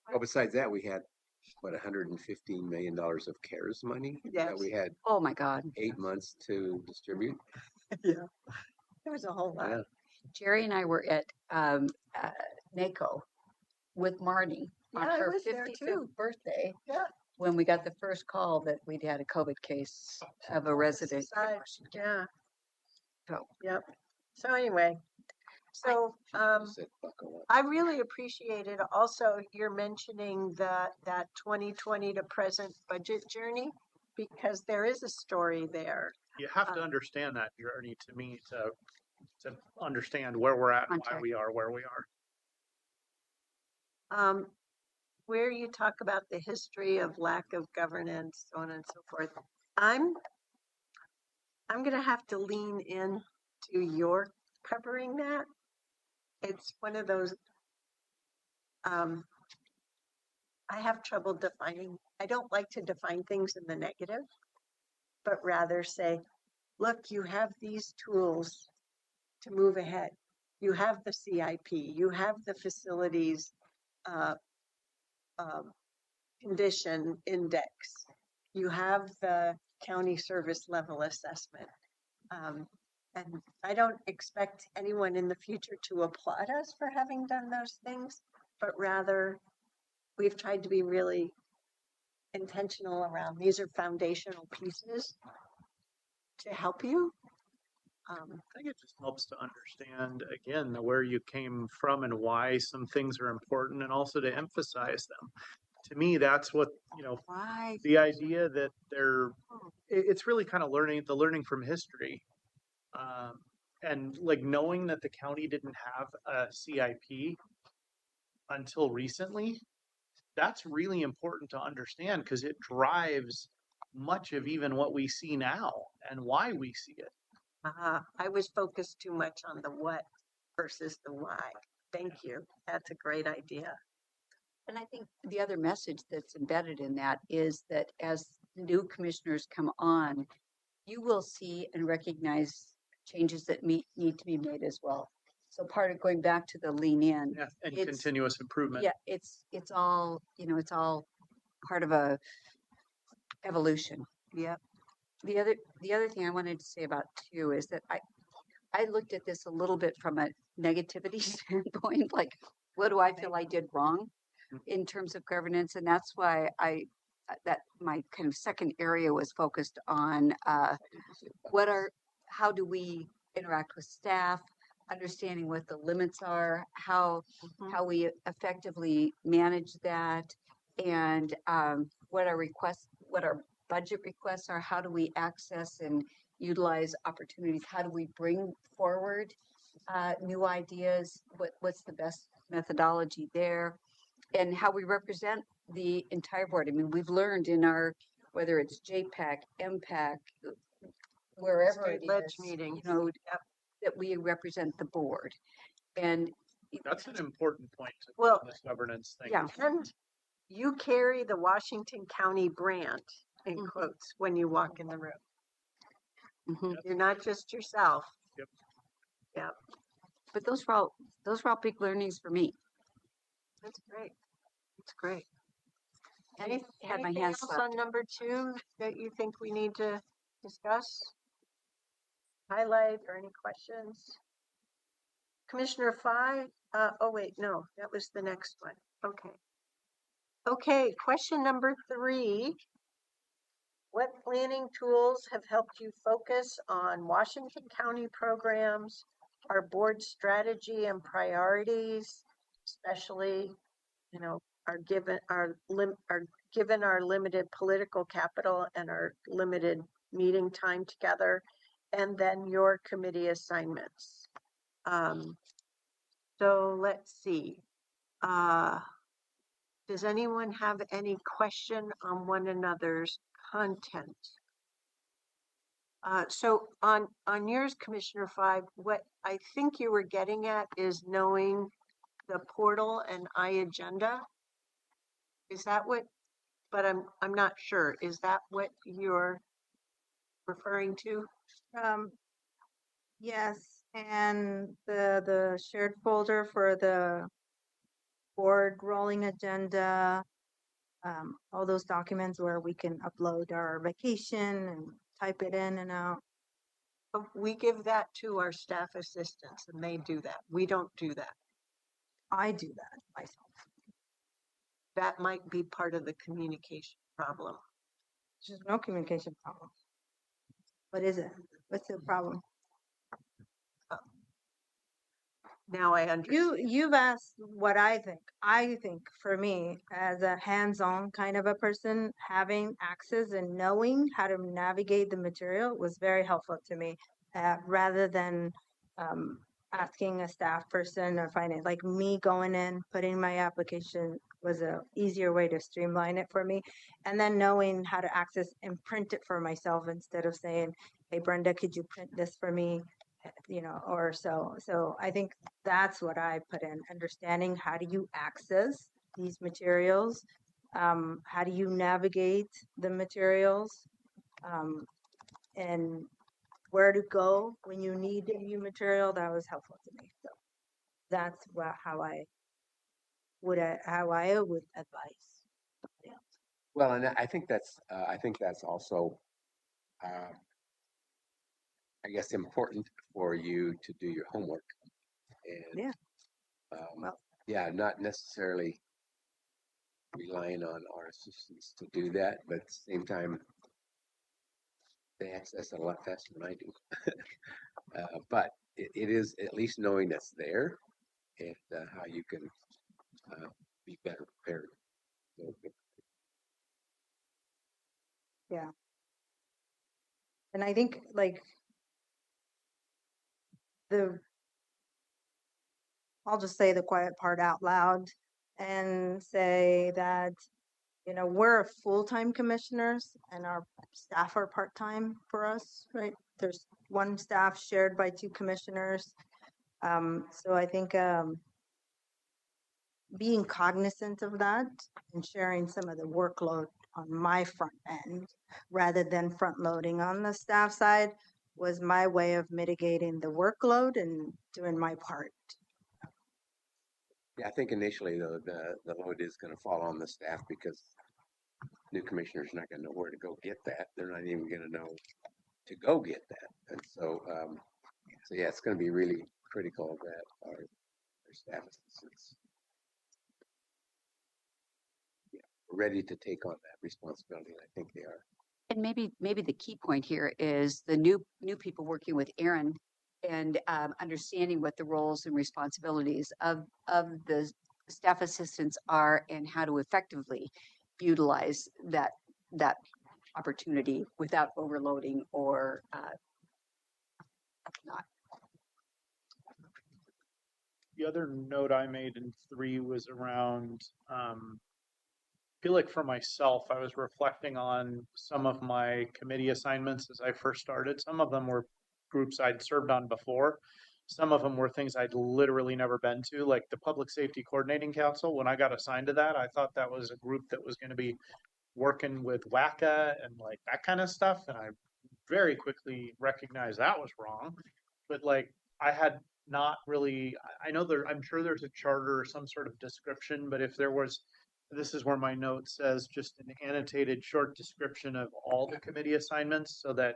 Well, besides that, we had, what, $115 million of CARES money Yes. that we had Oh, my God. 8 months to distribute. Yeah. It was a whole lot. Yeah. Jerry and I were at NACO with Marnie on Yeah, I her was there 55th too. birthday. Yeah. When we got the first call that we'd had a COVID case of a resident. Side, yeah. So- Yep. So anyway, so Said, buckle up. I really appreciated also your mentioning that 2020 to present budget journey, because there is a story there. You have to understand that journey to me to understand where we're at and why Context. we are where we are. Where you talk about the history of lack of governance, so on and so forth. I'm gonna have to lean in to your covering that. It's one of those, I have trouble defining, I don't like to define things in the negative, but rather say, look, you have these tools to move ahead. You have the CIP, you have the facilities condition index, you have the county service level assessment. And I don't expect anyone in the future to applaud us for having done those things, but rather we've tried to be really intentional around these are foundational pieces to help you. I think it just helps to understand again where you came from and why some things are important, and also to emphasize them. To me, that's what, Why? the idea that it's really kind of learning from history. And like knowing that the county didn't have a CIP until recently, that's really important to understand because it drives much of even what we see now and why we see it. I was focused too much on the what versus the why. Thank you. That's a great idea. And I think the other message that's embedded in that is that as new commissioners come on, you will see and recognize changes that need to be made as well. So part of going back to the lean in, Yeah, and It's- continuous improvement. yeah, it's all, it's all part of a evolution. Yep. The other thing I wanted to say about too is that I looked at this a little bit from a negativity standpoint, like what do I feel I did wrong in terms of governance, and that's why that my kind of second area was focused on how do we interact with staff, understanding what the limits are, how we effectively manage that, and what our budget requests are, how do we access and utilize opportunities, how do we bring forward new ideas, what's the best methodology there, and how we represent the entire board. I mean, we've learned in whether it's JPAC, MPAC, wherever State it ledge is, meetings. that we represent the board. And That's an important point to Well, this governance thing. yeah. And you carry the Washington County brand in Mhm. quotes when you walk in the room. Mhm. You're not just yourself. Yep. Yeah, But those were all big learnings for me. that's great. That's great. And Any, had my anything hands else slapped. on number 2 that you think we need to discuss? Highlight or any questions? Commissioner Phi, oh wait, no, that was the next one. Okay. Okay, question number 3. What planning tools have helped you focus on Washington County programs, our board strategy and priorities, especially, given our limited political capital and our limited meeting time together, and then your committee assignments. So let's see. Does anyone have any question on one another's content? So on yours, Commissioner 5, what I think you were getting at is knowing the portal and iAgenda. Is that what? But I'm not sure. Is that what you're referring to? Yes, and the shared folder for the board rolling agenda, all those documents where we can upload our vacation and type it in and out. But we give that to our staff assistants and they do that. We don't do that. I do that myself. That might be part of the communication problem. There's no communication problem. What is it? What's the problem? Now I understand. You've asked what I think. I think for me, as a hands-on kind of a person, having access and knowing how to navigate the material was very helpful to me, rather than asking a staff person or finance. Like me going in, putting my application was a easier way to streamline it for me, and then knowing how to access and print it for myself instead of saying, "Hey, Brenda, could you print this for me?" You know, or so. So I think that's what I put in, understanding how do you access these materials, how do you navigate the materials, and where to go when you need a new material. That was helpful to me. So that's how I would advise. Yeah. Well, and I think that's also, uh, I guess, important for you to do your homework. And Yeah. Well, yeah, not necessarily relying on our assistants to do that, but at the same time, they access it a lot faster than I do. But it is at least knowing that's there and how you can be better prepared. So, Yeah. And I think like I'll just say the quiet part out loud and say that, you know, we're full-time commissioners and our staff are part-time for us, right? There's one staff shared by two commissioners. So I think being cognizant of that and sharing some of the workload on my front end rather than front loading on the staff side was my way of mitigating the workload and doing my part. yeah, I think initially though the load is going to fall on the staff because new commissioners are not going to know where to go get that. They're not even going to know to go get that. And so, so yeah, it's going to be really critical that our staff assistants are ready to take on that responsibility. And I think they are. And maybe the key point here is the new people working with Aaron and understanding what the roles and responsibilities of the staff assistants are and how to effectively utilize that opportunity without overloading or not. The other note I made in 3 was around, I feel like for myself, I was reflecting on some of my committee assignments as I first started. Some of them were groups I'd served on before. Some of them were things I'd literally never been to, like the Public Safety Coordinating Council. When I got assigned to that, I thought that was a group that was going to be working with WACA and like that kind of stuff. And I very quickly recognized that was wrong. But like I had not really, I know I'm sure there's a charter or some sort of description, but if there was, this is where my note says just an annotated short description of all the committee assignments so that,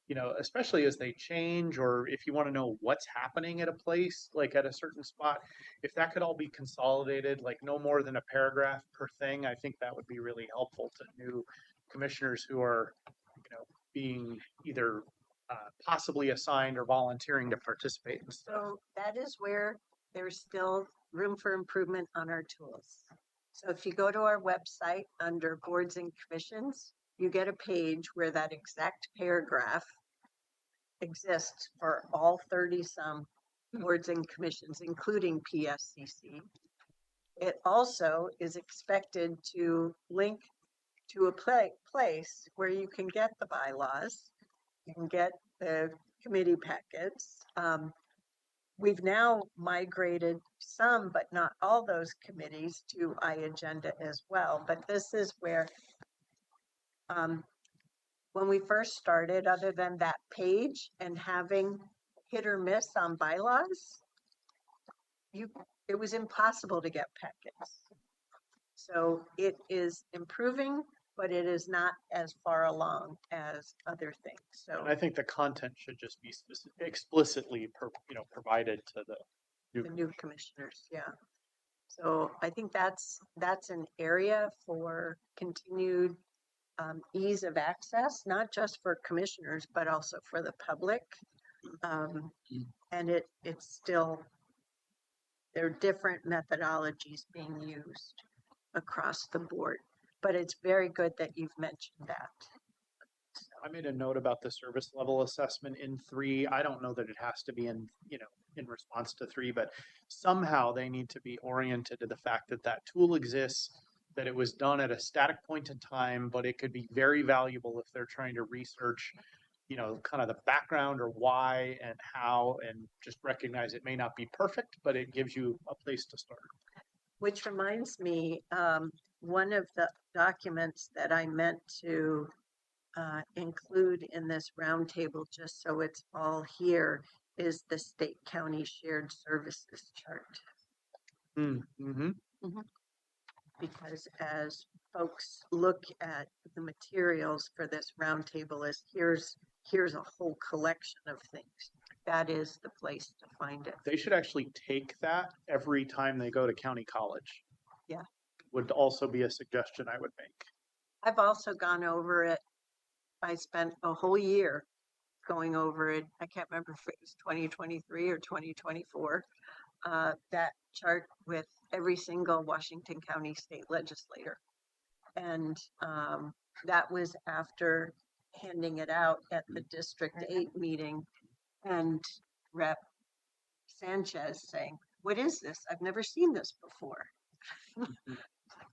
you know, especially as they change, or if you want to know what's happening at a place, like at a certain spot, if that could all be consolidated, like no more than a paragraph per thing, I think that would be really helpful to new commissioners who are, you know, being either possibly assigned or volunteering to participate in stuff. So that is where there's still room for improvement on our tools. So if you go to our website under boards and commissions, you get a page where that exact paragraph exists for all 30 some boards and commissions, including PSCC. It also is expected to link to a place where you can get the bylaws, you can get the committee packets. We've now migrated some, but not all those committees to iAgenda as well. But this is where, when we first started, other than that page and having hit or miss on bylaws, it was impossible to get packets. So it is improving, but it is not as far along as other things. So And I think the content should just be explicitly, provided to the the new commissioners, yeah. So I think that's an area for continued ease of access, not just for commissioners, but also for the public. And it's still, there are different methodologies being used across the board, but it's very good that you've mentioned that. I made a note about the service level assessment in 3. I don't know that it has to be in, in response to 3, but somehow they need to be oriented to the fact that that tool exists, that it was done at a static point in time, but it could be very valuable if they're trying to research, kind of the background or why and how, and just recognize it may not be perfect, but it gives you a place to start. Which reminds me, one of the documents that I meant to include in this roundtable, just so it's all here, is the state county shared services chart. Mm-hmm. Because as folks look at the materials for this roundtable, is here's a whole collection of things. That is the place to find it. They should actually take that every time they go to county college. Yeah. Would also be a suggestion I would make. I've also gone over it. I spent a whole year going over it. I can't remember if it was 2023 or 2024. That chart with every single Washington County state legislator. And that was after handing it out at the District 8 meeting and Rep. Sanchez saying, "What is this? I've never seen this before."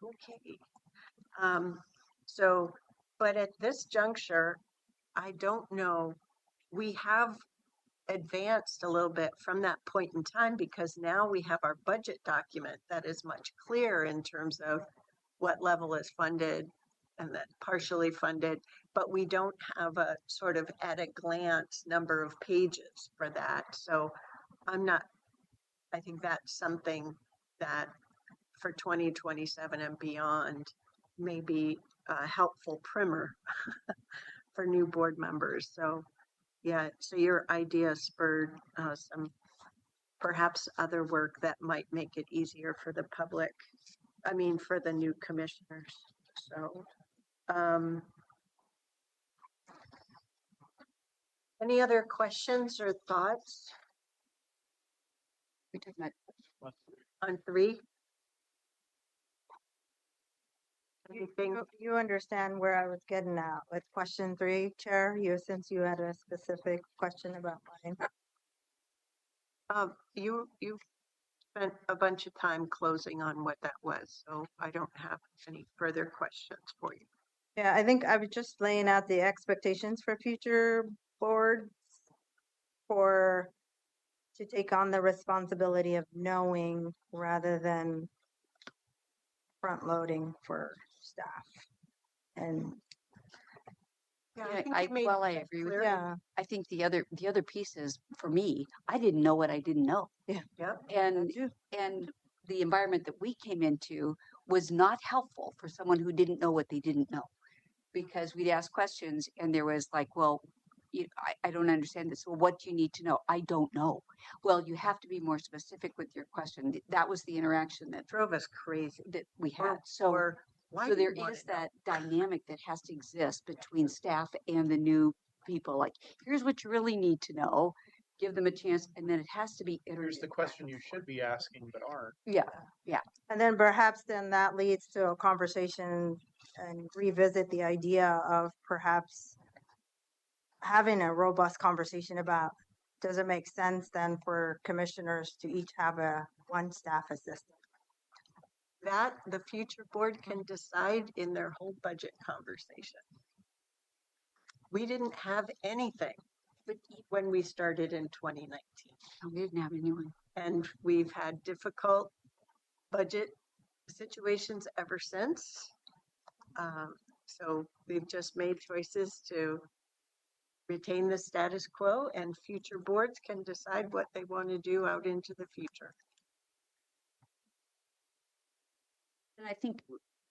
Okay. So, but at this juncture, I don't know. We have advanced a little bit from that point in time because now we have our budget document that is much clearer in terms of what level is funded and then partially funded, but we don't have a sort of at a glance number of pages for that. So I think that's something that for 2027 and beyond may be a helpful primer for new board members. So yeah, so your idea spurred some perhaps other work that might make it easier for the public. I mean, for the new commissioners. So, any other questions or thoughts We're talking about on 3? Anything? You understand where I was getting at with question 3, Chair? Since you had a specific question about mine. You spent a bunch of time closing on what that was, so I don't have any further questions for you. Yeah, I think I was just laying out the expectations for future boards to take on the responsibility of knowing rather than front loading for staff. And Yeah, Yeah, think you made I that agree with clear. you. yeah, I think the other piece is for me, I didn't know what I didn't know. Yep. And too. and the environment that we came into was not helpful for someone who didn't know what they didn't know. Because we'd ask questions and there was like, well, I don't understand this. Well, what do you need to know? I don't know. Well, you have to be more specific with your question. That was the interaction that Drove us crazy. we Or- had. So why so do you there wanna is know? that dynamic that has to exist between staff and the new people. Like, here's what you really need to know. Give them a chance, and then it has to be Here's iterative. the question you should be asking but aren't. Yeah, And then perhaps then that leads to a conversation and revisit the idea of perhaps having a robust conversation about, does it make sense then for commissioners to each have one staff assistant? That the future board can decide in their whole budget conversation. We didn't have anything when we started in 2019, we didn't have anyone. and we've had difficult budget situations ever since. So we've just made choices to retain the status quo, and future boards can decide what they want to do out into the future. And I think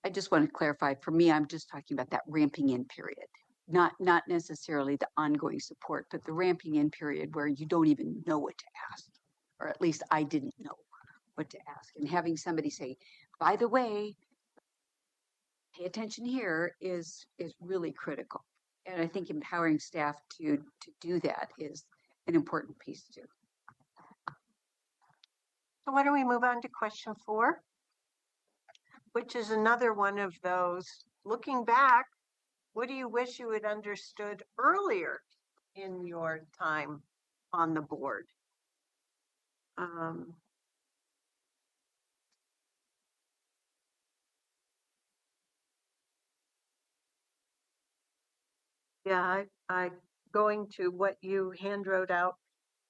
I just want to clarify, for me, I'm just talking about that ramping in period, not necessarily the ongoing support, but the ramping in period where you don't even know what to ask, or at least I didn't know what to ask. And having somebody say, by the way, pay attention here is really critical. And I think empowering staff to do that is an important piece too. So why don't we move on to question 4, which is another one of those, looking back, what do you wish you had understood earlier in your time on the board? Yeah, I going to what you hand wrote out,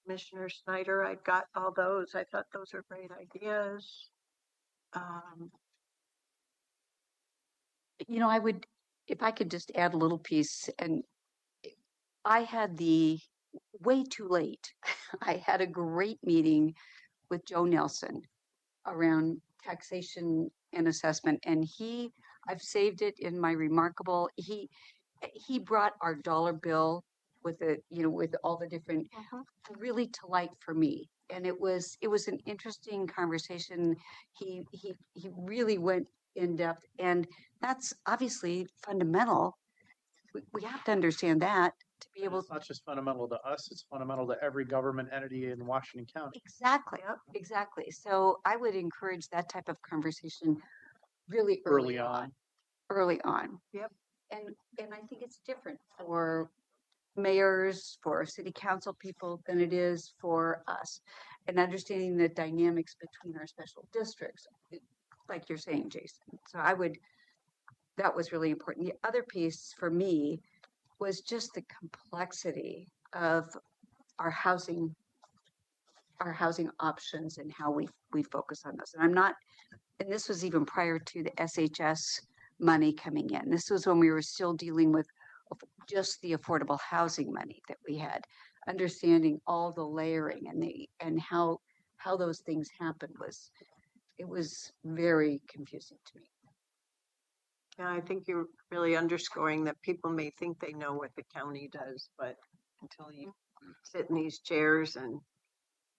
Commissioner Snyder, I got all those. I thought those were great ideas. You know, I would, if I could just add a little piece, and I had the way too late. I had a great meeting with Joe Nelson around taxation and assessment, and I've saved it in my remarkable, he brought our dollar bill with with all the different, really to light for me. And it was an interesting conversation. He really went in depth, and that's obviously fundamental. We have to understand that to be able It's not just fundamental to us, it's fundamental to every government entity in Washington County. Exactly. So I would encourage that type of conversation really early on. Yep. And I think it's different for mayors, for city council people than it is for us. And understanding the dynamics between our special districts, like you're saying, Jason. So that was really important. The other piece for me was just the complexity of our housing options and how we focus on those. And this was even prior to the SHS money coming in. This was when we were still dealing with just the affordable housing money that we had, understanding all the layering and how those things happened was very confusing to me. Yeah, I think you're really underscoring that people may think they know what the county does, but until you sit in these chairs and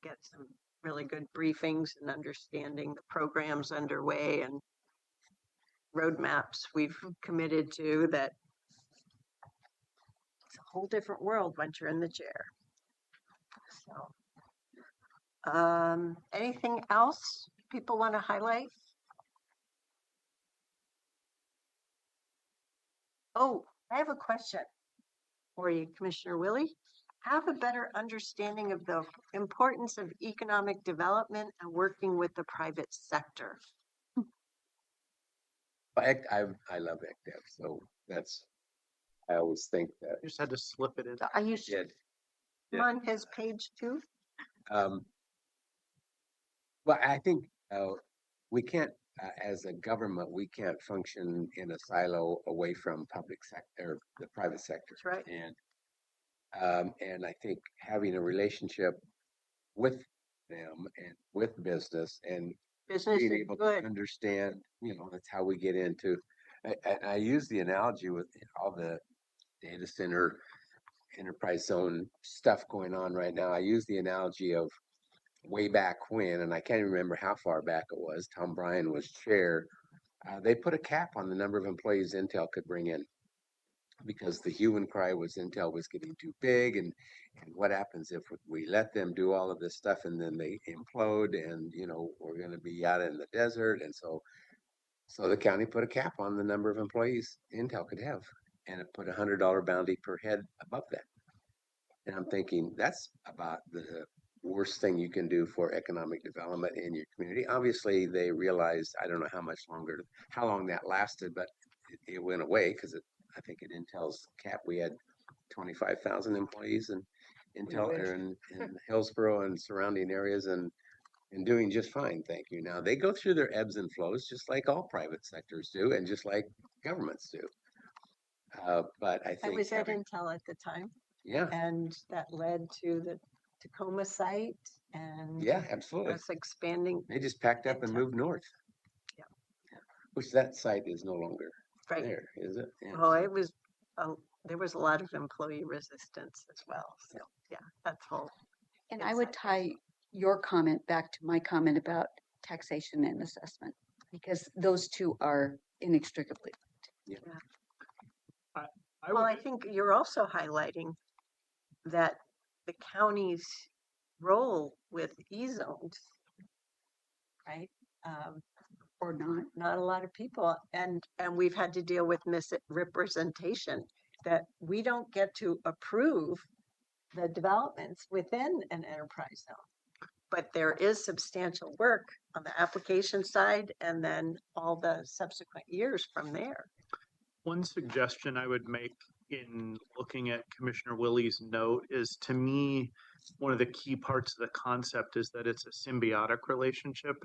get some really good briefings and understanding the programs underway and roadmaps we've committed to, that it's a whole different world once you're in the chair. So, anything else people want to highlight? Oh, I have a question for you, Commissioner Willie. Have a better understanding of the importance of economic development and working with the private sector. I love ECDEV, so I always think that. You just had to slip it in. I used to. Yeah. On his page 2. Well, I think we can't, as a government, we can't function in a silo away from public sector, the private sector. That's right. And I think having a relationship with them and with business and Business being is able good. to understand, that's how we get into. I use the analogy with all the data center enterprise zone stuff going on right now. I use the analogy of way back when, and I can't remember how far back it was, Tom Bryan was chair, they put a cap on the number of employees Intel could bring in because the hue and cry was Intel was getting too big, and what happens if we let them do all of this stuff and then they implode, and we're going to be out in the desert. And so the county put a cap on the number of employees Intel could have, and it put $100 bounty per head above that. And I'm thinking that's about the worst thing you can do for economic development in your community. Obviously, they realized, I don't know how long that lasted, but it went away because I think at Intel's cap, we had 25,000 employees in Intel in Hillsborough and surrounding areas, and doing just fine, thank you. Now, they go through their ebbs and flows just like all private sectors do and just like governments do. But I think I was at Intel at the time. Yeah. And that led to the Tacoma site and Yeah, absolutely. us expanding. They just packed up and moved north. Which that site is no longer Right. there, is it? Yeah. Oh, it was, there was a lot of employee resistance as well. So, yeah, that's whole. And I would inside tie your comment back to my comment about taxation and assessment, because those two are inextricably. I Well, would, I think you're also highlighting that the county's role with E-zones, right? Or not. Not a lot of people, and we've had to deal with misrepresentation that we don't get to approve the developments within an enterprise zone. But there is substantial work on the application side and then all the subsequent years from there. one suggestion I would make in looking at Commissioner Willie's note is, to me, one of the key parts of the concept is that it's a symbiotic relationship.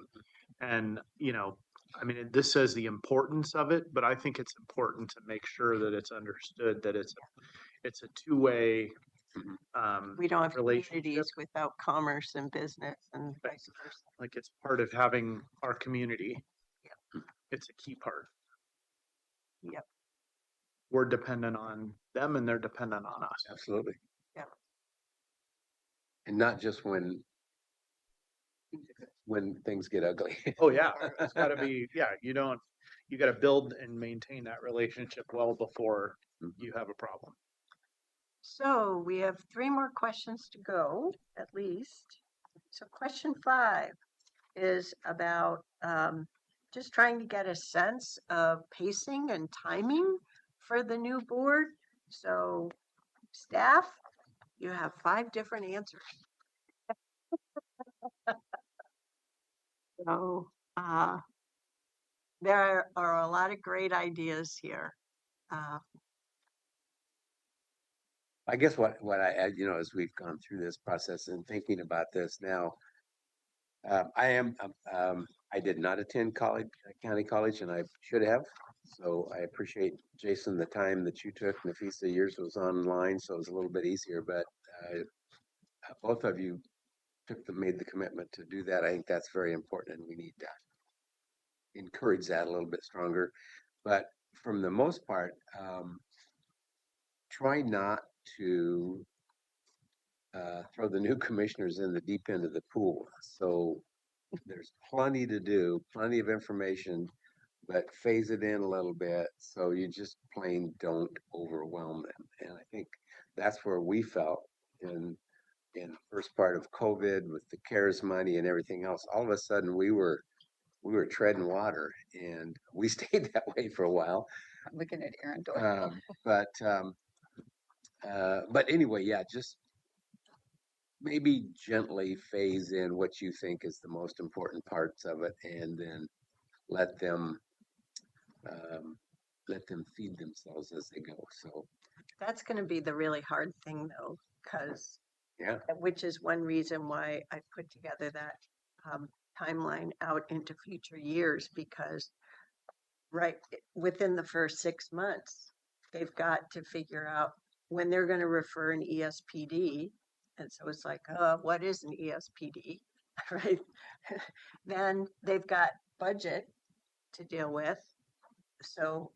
And, I mean, this says the importance of it, but I think it's important to make sure that it's understood that it's a two-way We don't have relationship. communities without commerce and business and vice versa. Like, it's part of having our community. It's a key part. Yep. We're dependent on them and they're dependent on us. Absolutely. Yeah. And not just when things get ugly. Oh, yeah. It's gotta be, you gotta build and maintain that relationship well before you have a problem. So we have 3 more questions to go, at least. So question 5 is about just trying to get a sense of pacing and timing for the new board. So staff, you have 5 different answers. So there are a lot of great ideas here. I guess what I add, as we've gone through this process and thinking about this now, I did not attend county college, and I should have. So I appreciate, Jason, the time that you took. Nafisa, yours was online, so it was a little bit easier. But both of you made the commitment to do that. I think that's very important, and we need to encourage that a little bit stronger. But from the most part, try not to throw the new commissioners in the deep end of the pool. So there's plenty to do, plenty of information, but phase it in a little bit so you just plain don't overwhelm them. And I think that's where we felt in the first part of COVID with the CARES money and everything else. All of a sudden we were treading water, and we stayed that way for a while. I'm looking at Aaron Doyle. But anyway, yeah, just maybe gently phase in what you think is the most important parts of it, and then let them feed themselves as they go. So That's going to be the really hard thing, though, because yeah, which is one reason why I put together that timeline out into future years, because within the first 6 months, they've got to figure out when they're going to refer an ESPD. And so it's like, what is an ESPD? Right. Then they've got budget to deal with. So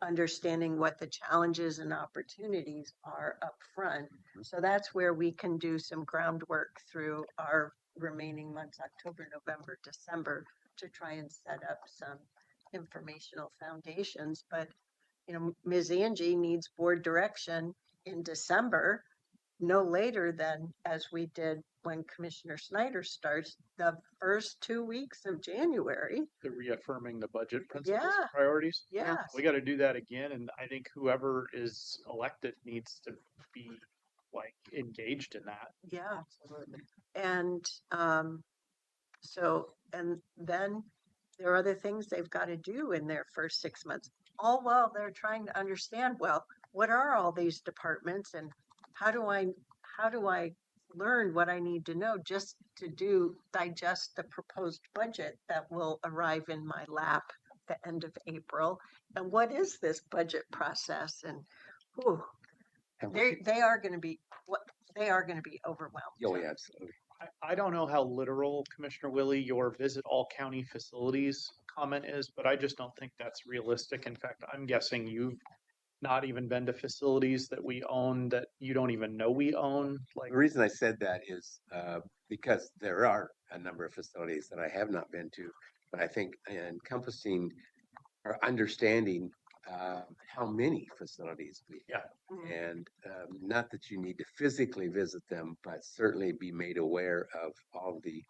understanding what the challenges and opportunities are up front. So that's where we can do some groundwork through our remaining months, October, November, December, to try and set up some informational foundations. But, Ms. Angie needs board direction in December, no later than, as we did when Commissioner Snyder starts, the first 2 weeks of January. The reaffirming the budget principles and Yeah. priorities. Yes. We got to do that again. And I think whoever is elected needs to be engaged in that. Yeah. Absolutely. And and then there are other things they've got to do in their first 6 months, all while they're trying to understand, well, what are all these departments and how do I learn what I need to know just to digest the proposed budget that will arrive in my lap the end of April? And what is this budget process? And they are going to be overwhelmed. oh yeah, absolutely. I don't know how literal, Commissioner Willie, your visit all county facilities comment is, but I just don't think that's realistic. In fact, I'm guessing you've not even been to facilities that we own that you don't even know we own. Like, The reason I said that is because there are a number of facilities that I have not been to, but I think encompassing or understanding how many facilities we have. And not that you need to physically visit them, but certainly be made aware of all the.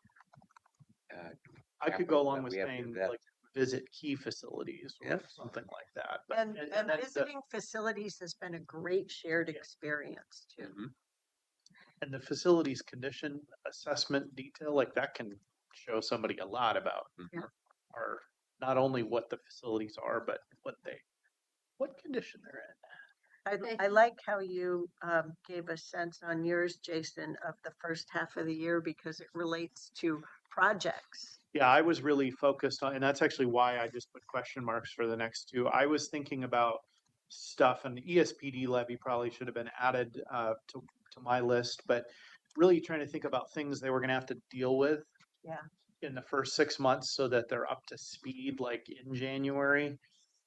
I could go capital along that with we have to saying invest. like visit key facilities or Yeah. something like that. But, And that- visiting facilities has been a great shared experience too. Mhm. and the facilities condition assessment detail, like that can show somebody a lot about Mhm. our, not only what the facilities are, but what condition they're in. I like how you gave a sense on yours, Jason, of the first half of the year because it relates to projects. Yeah, I was really focused on, and that's actually why I just put question marks for the next two. I was thinking about stuff, and the ESPD levy probably should have been added to my list, but really trying to think about things they were going to have to deal with. Yeah. In the first 6 months, so that they're up to speed, like in January,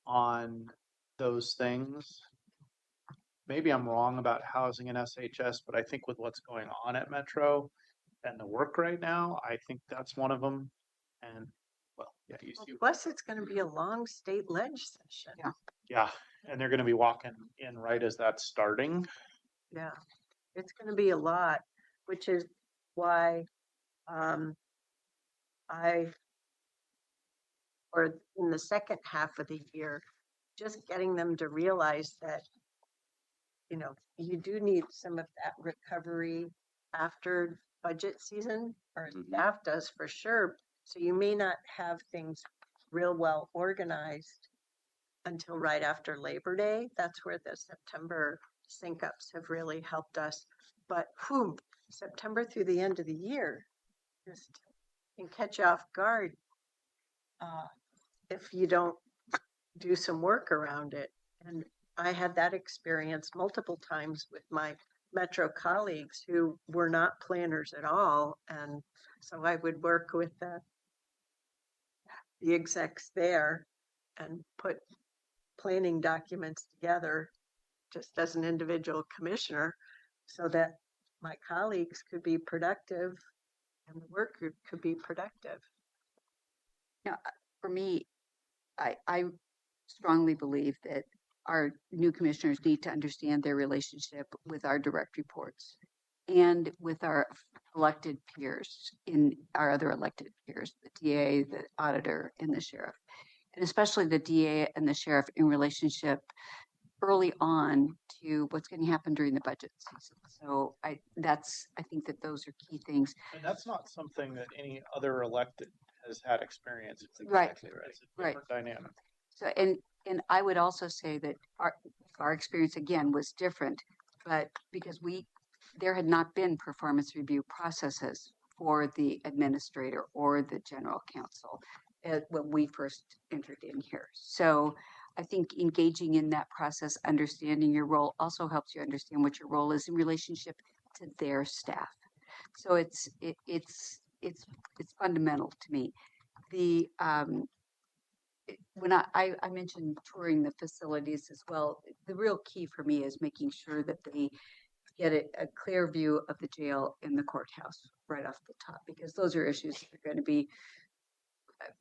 on those things. Maybe I'm wrong about housing and SHS, but I think with what's going on at Metro and the work right now, I think that's one of them. And well, yeah, you see, Plus, it's going to be a long state ledge session. yeah, and they're going to be walking in right as that's starting. Yeah, it's going to be a lot, which is why or in the second half of the year, just getting them to realize that, you do need some of that recovery after budget season, or Mhm. staff does for sure. So you may not have things real well organized until right after Labor Day. That's where the September sync ups have really helped us. But September through the end of the year just can catch you off guard if you don't do some work around it. And I had that experience multiple times with my Metro colleagues who were not planners at all. And so I would work with the execs there and put planning documents together just as an individual commissioner so that my colleagues could be productive and the work group could be productive. Now, for me, I strongly believe that our new commissioners need to understand their relationship with our direct reports and with our elected peers in our other elected peers, the DA, the auditor, and the sheriff, and especially the DA and the sheriff in relationship early on to what's going to happen during the budget season. So I think that those are key things. And that's not something that any other elected has had experience with. Right. Exactly right. It's a different dynamic. So, and I would also say that our experience again was different, but because there had not been performance review processes for the administrator or the general counsel when we first entered in here. So I think engaging in that process, understanding your role also helps you understand what your role is in relationship to their staff. So it's fundamental to me. When I mentioned touring the facilities as well, the real key for me is making sure that they get a clear view of the jail and the courthouse right off the top, because those are issues that are going to be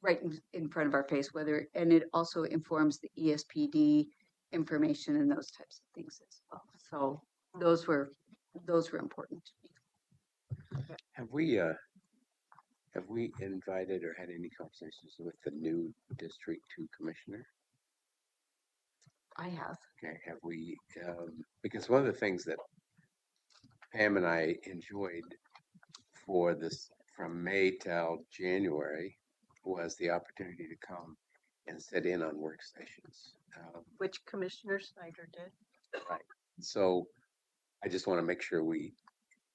right in front of our face, and it also informs the ESPD information and those types of things as well. So those were important to me. Have we invited or had any conversations with the new District 2 commissioner? I have. Okay, have we, because one of the things that Pam and I enjoyed for this from May till January was the opportunity to come and sit in on work sessions. Which Commissioner Snyder did. Right. So I just want to make sure we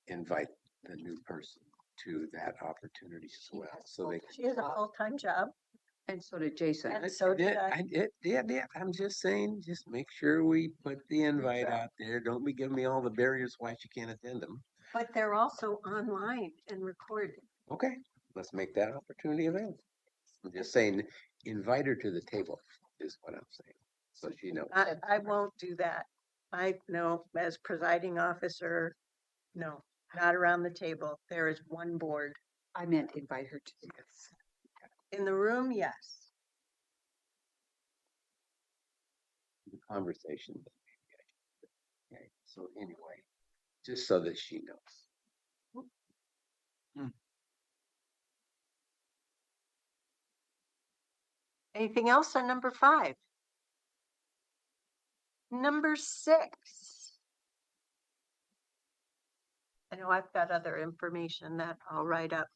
invite the new person to that opportunity as well. So they She has a full-time job. And so did Jason. And so did I. Yeah. I'm just saying, just make sure we put the invite out there. Don't be giving me all the barriers why she can't attend them. But they're also online and recorded. Okay, let's make that opportunity available. I'm just saying, invite her to the table is what I'm saying. So she knows. I won't do that. No, as presiding officer, no, not around the table. There is one board. I meant invite her to. Yes. In the room, yes. The conversation. Okay. So anyway, just so that she knows. Anything else on number 5? Number 6. I know I've got other information that I'll write up.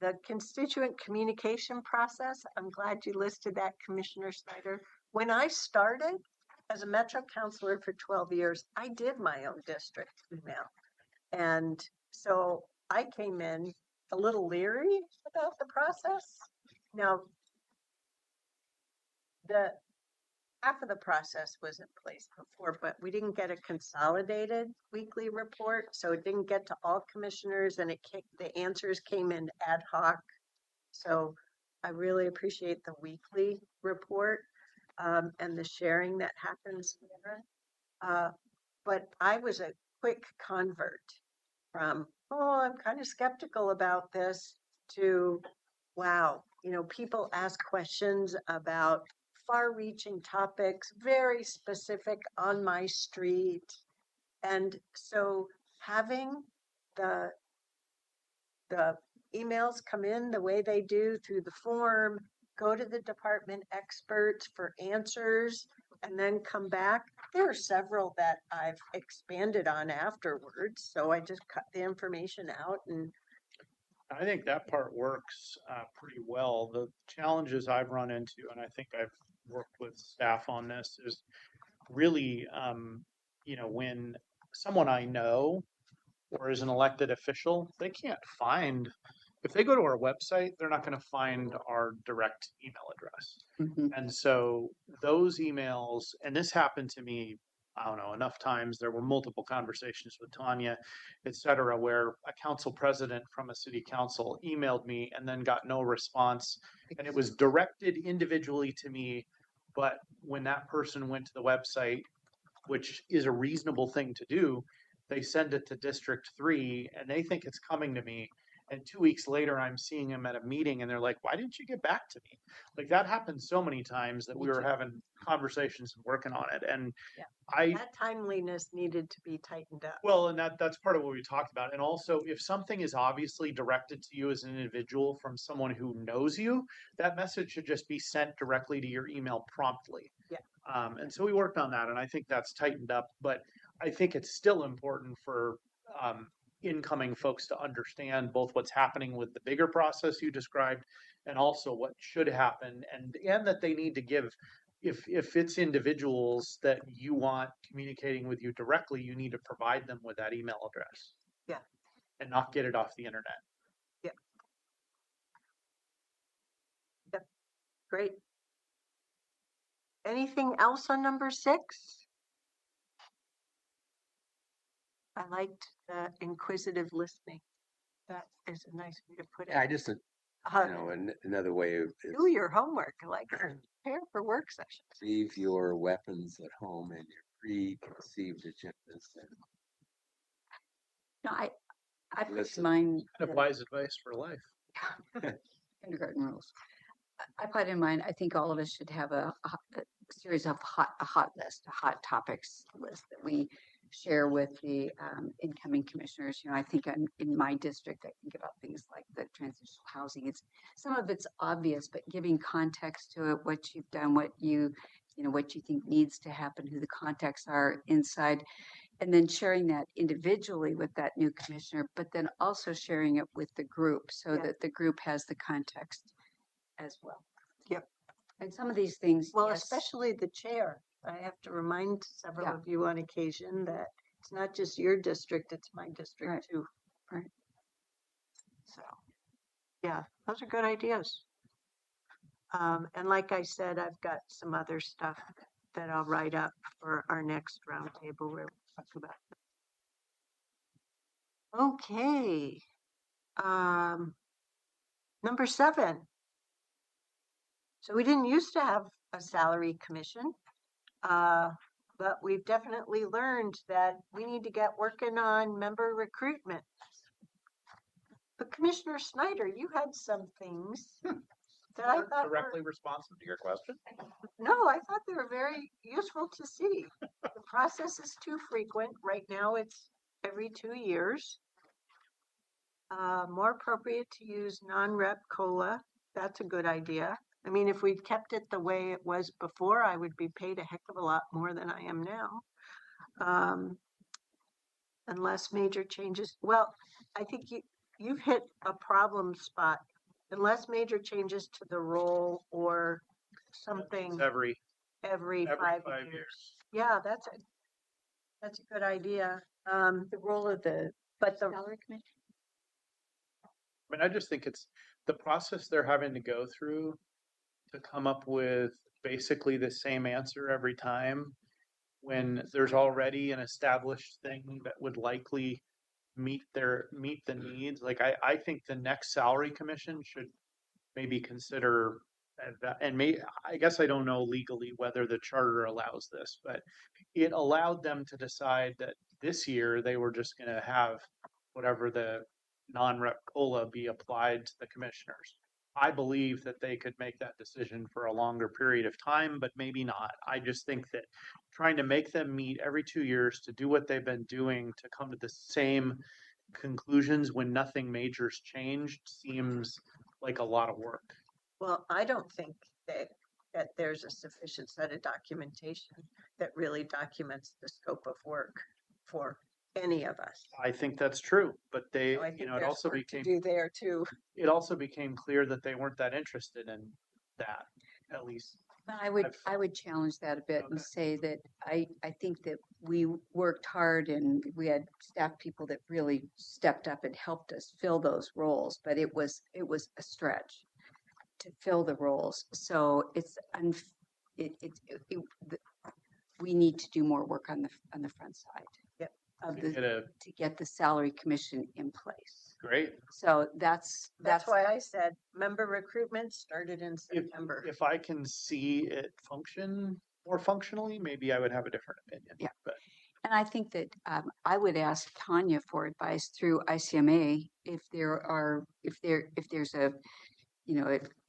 The constituent communication process, I'm glad you listed that, Commissioner Snyder. When I started as a Metro counselor for 12 years, I did my own district email. And so I came in a little leery about the process. Now, the half of the process was in place before, but we didn't get a consolidated weekly report. So it didn't get to all commissioners, and the answers came in ad hoc. So I really appreciate the weekly report and the sharing that happens there. But I was a quick convert from, oh, I'm kind of skeptical about this, to, wow, people ask questions about far-reaching topics, very specific on my street. And so having the emails come in the way they do through the form, go to the department experts for answers, and then come back. There are several that I've expanded on afterwards. So I just cut the information out and I think that part works pretty well. The challenges I've run into, and I think I've worked with staff on this, is really, when someone I know or is an elected official, they can't find, if they go to our website, they're not going to find our direct email address. Mhm. And so those emails, and this happened to me, I don't know, enough times. There were multiple conversations with Tanya, et cetera, where a council president from a city council emailed me and then got no response. And it was directed individually to me. But when that person went to the website, which is a reasonable thing to do, they send it to District 3 and they think it's coming to me. And 2 weeks later, I'm seeing them at a meeting and they're like, why didn't you get back to me? Like that happened so many times that we were having conversations and working on it. And yeah, that timeliness needed to be tightened up. Well, and that's part of what we talked about. And also, if something is obviously directed to you as an individual from someone who knows you, that message should just be sent directly to your email promptly. Yeah. And so we worked on that, and I think that's tightened up. But I think it's still important for incoming folks to understand both what's happening with the bigger process you described, and also what should happen, and that they need to give. If it's individuals that you want communicating with you directly, you need to provide them with that email address. Yeah. And not get it off the internet. Yep. Yep. Great. Anything else on number 6? I liked the inquisitive listening. That is a nice way to put it. Yeah, I just, another way of Do your homework, like prepare for work sessions. leave your weapons at home and your preconceived agendas. No, I put Listen. in mind Kind of wise advice for life. kindergarten rules. I put in mind, I think all of us should have a series of hot topics list that we share with the incoming commissioners. I think in my district, I think about things like the transitional housing. Some of it's obvious, but giving context to it, what you've done, what you think needs to happen, who the contacts are inside, and then sharing that individually with that new commissioner, but then also sharing it with the group so that the group has the context as well. Yep. And some of these things, Well, yes, especially the chair. I have to remind several Yeah. of you on occasion that it's not just your district, it's my district Right. too. Right. So, yeah, those are good ideas. And like I said, I've got some other stuff that I'll write up for our next roundtable where we talk about. Okay. Number 7. So we didn't used to have a salary commission. But we've definitely learned that we need to get working on member recruitment. But Commissioner Snyder, you had some things that I thought Directly responsive to your question. no, I thought they were very useful to see. The process is too frequent. Right now, it's every 2 years. More appropriate to use non-rep COLA. That's a good idea. I mean, if we'd kept it the way it was before, I would be paid a heck of a lot more than I am now. Unless major changes. Well, I think you've hit a problem spot. Unless major changes to the role or something It's every every 5 years. Yeah, that's a good idea. The role of the But the salary committee. I mean, I just think it's the process they're having to go through to come up with basically the same answer every time when there's already an established thing that would likely meet the needs. Like I think the next salary commission should maybe consider that, and I guess I don't know legally whether the charter allows this, but it allowed them to decide that this year they were just going to have whatever the non-rep COLA be applied to the commissioners. I believe that they could make that decision for a longer period of time, but maybe not. I just think that trying to make them meet every 2 years to do what they've been doing to come to the same conclusions when nothing major's changed seems like a lot of work. well, I don't think that there's a sufficient set of documentation that really documents the scope of work for any of us. I think that's true, but they, So I think it there's also work to became, do there too. it also became clear that they weren't that interested in that, at least. I would challenge that a bit and Okay. say that I think that we worked hard and we had staff people that really stepped up and helped us fill those roles, but it was a stretch to fill the roles. So we need to do more work on the front side. Yep. Of To get a to get the salary commission in place. great. So that's That's why I said member recruitment started in September. If I can see it function more functionally, maybe I would have a different opinion. Yeah. But And I think that I would ask Tanya for advice through ICMA if there's a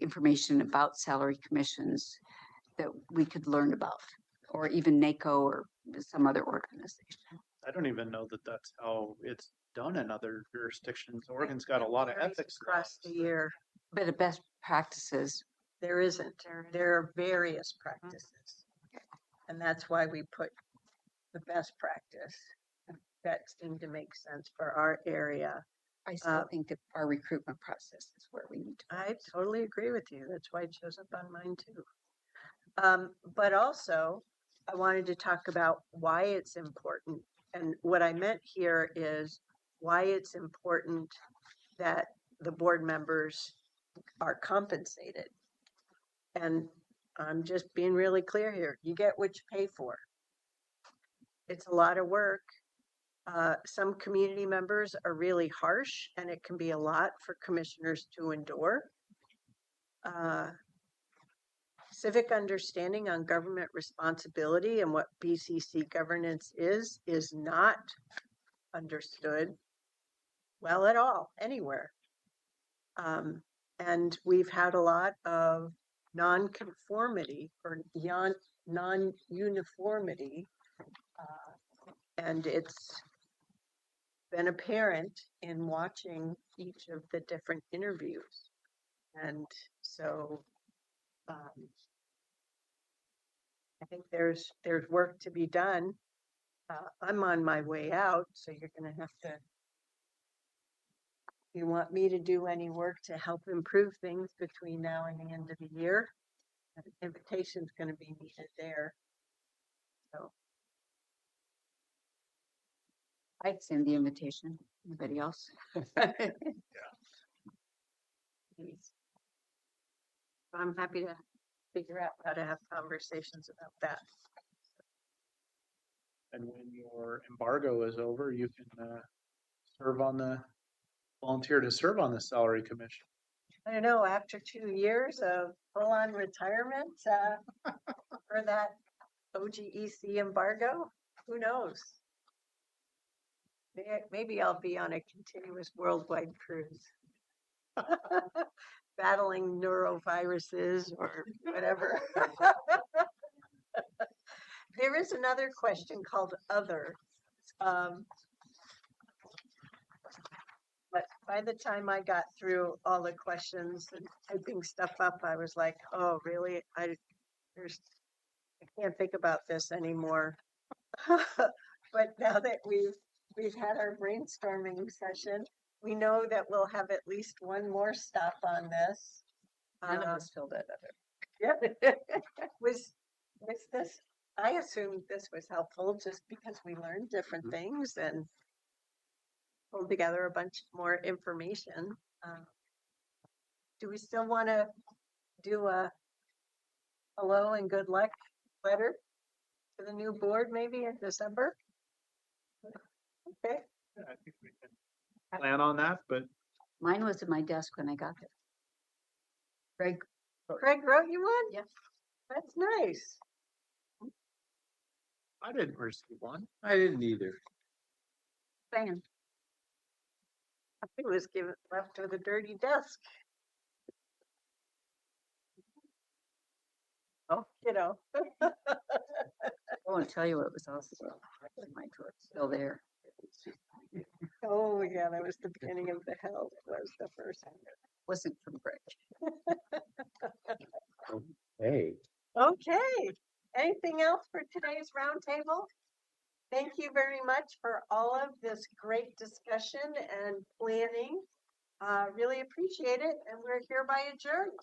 information about salary commissions that we could learn about, or even NACO or some other organization. I don't even know that that's how it's done in other jurisdictions. Oregon's got a lot of Varies ethics across the laws. year. But the best practices. There isn't. There are various practices. And that's why we put the best practice that seemed to make sense for our area. I still think that our recruitment process is where we need to. I totally agree with you. That's why it shows up on mine too. But also, I wanted to talk about why it's important. And what I meant here is why it's important that the board members are compensated. And I'm just being really clear here. You get what you pay for. It's a lot of work. Some community members are really harsh, and it can be a lot for commissioners to endure. Civic understanding on government responsibility and what BCC governance is not understood well at all anywhere. And we've had a lot of non-conformity or non-uniformity, and it's been apparent in watching each of the different interviews. And so I think there's work to be done. I'm on my way out, so you're going to have to. You want me to do any work to help improve things between now and the end of the year? An invitation's going to be needed there. So I'd send the invitation. Anybody else? I'm happy to figure out how to have conversations about that. And when your embargo is over, you can volunteer to serve on the salary commission. I don't know, after 2 years of full-on retirement, or that OGEC embargo, who knows? Maybe I'll be on a continuous worldwide cruise. Battling neuroviruses or whatever. There is another question called other. But by the time I got through all the questions and typing stuff up, I was like, oh, really? I can't think about this anymore. But now that we've had our brainstorming session, we know that we'll have at least one more stop on this. None of us filled that other. Yeah. Was this, I assumed this was helpful just because we learned different things and pulled together a bunch more information. Do we still want to do a hello and good luck letter to the new board maybe in December? Okay. Yeah, I think we can plan on that, but Mine was at my desk when I got there. Craig wrote you one? Yes. That's nice. I didn't receive one. I didn't either. Fan. I think it was given left with a dirty desk. Oh, kiddo. I won't tell you what it was also. My drawer, still there. Oh, yeah, that was the beginning of the hell. It was the first. Wasn't from Greg. Hey. Okay. Anything else for today's roundtable? Thank you very much for all of this great discussion and planning. Really appreciate it. And we're hereby adjourned.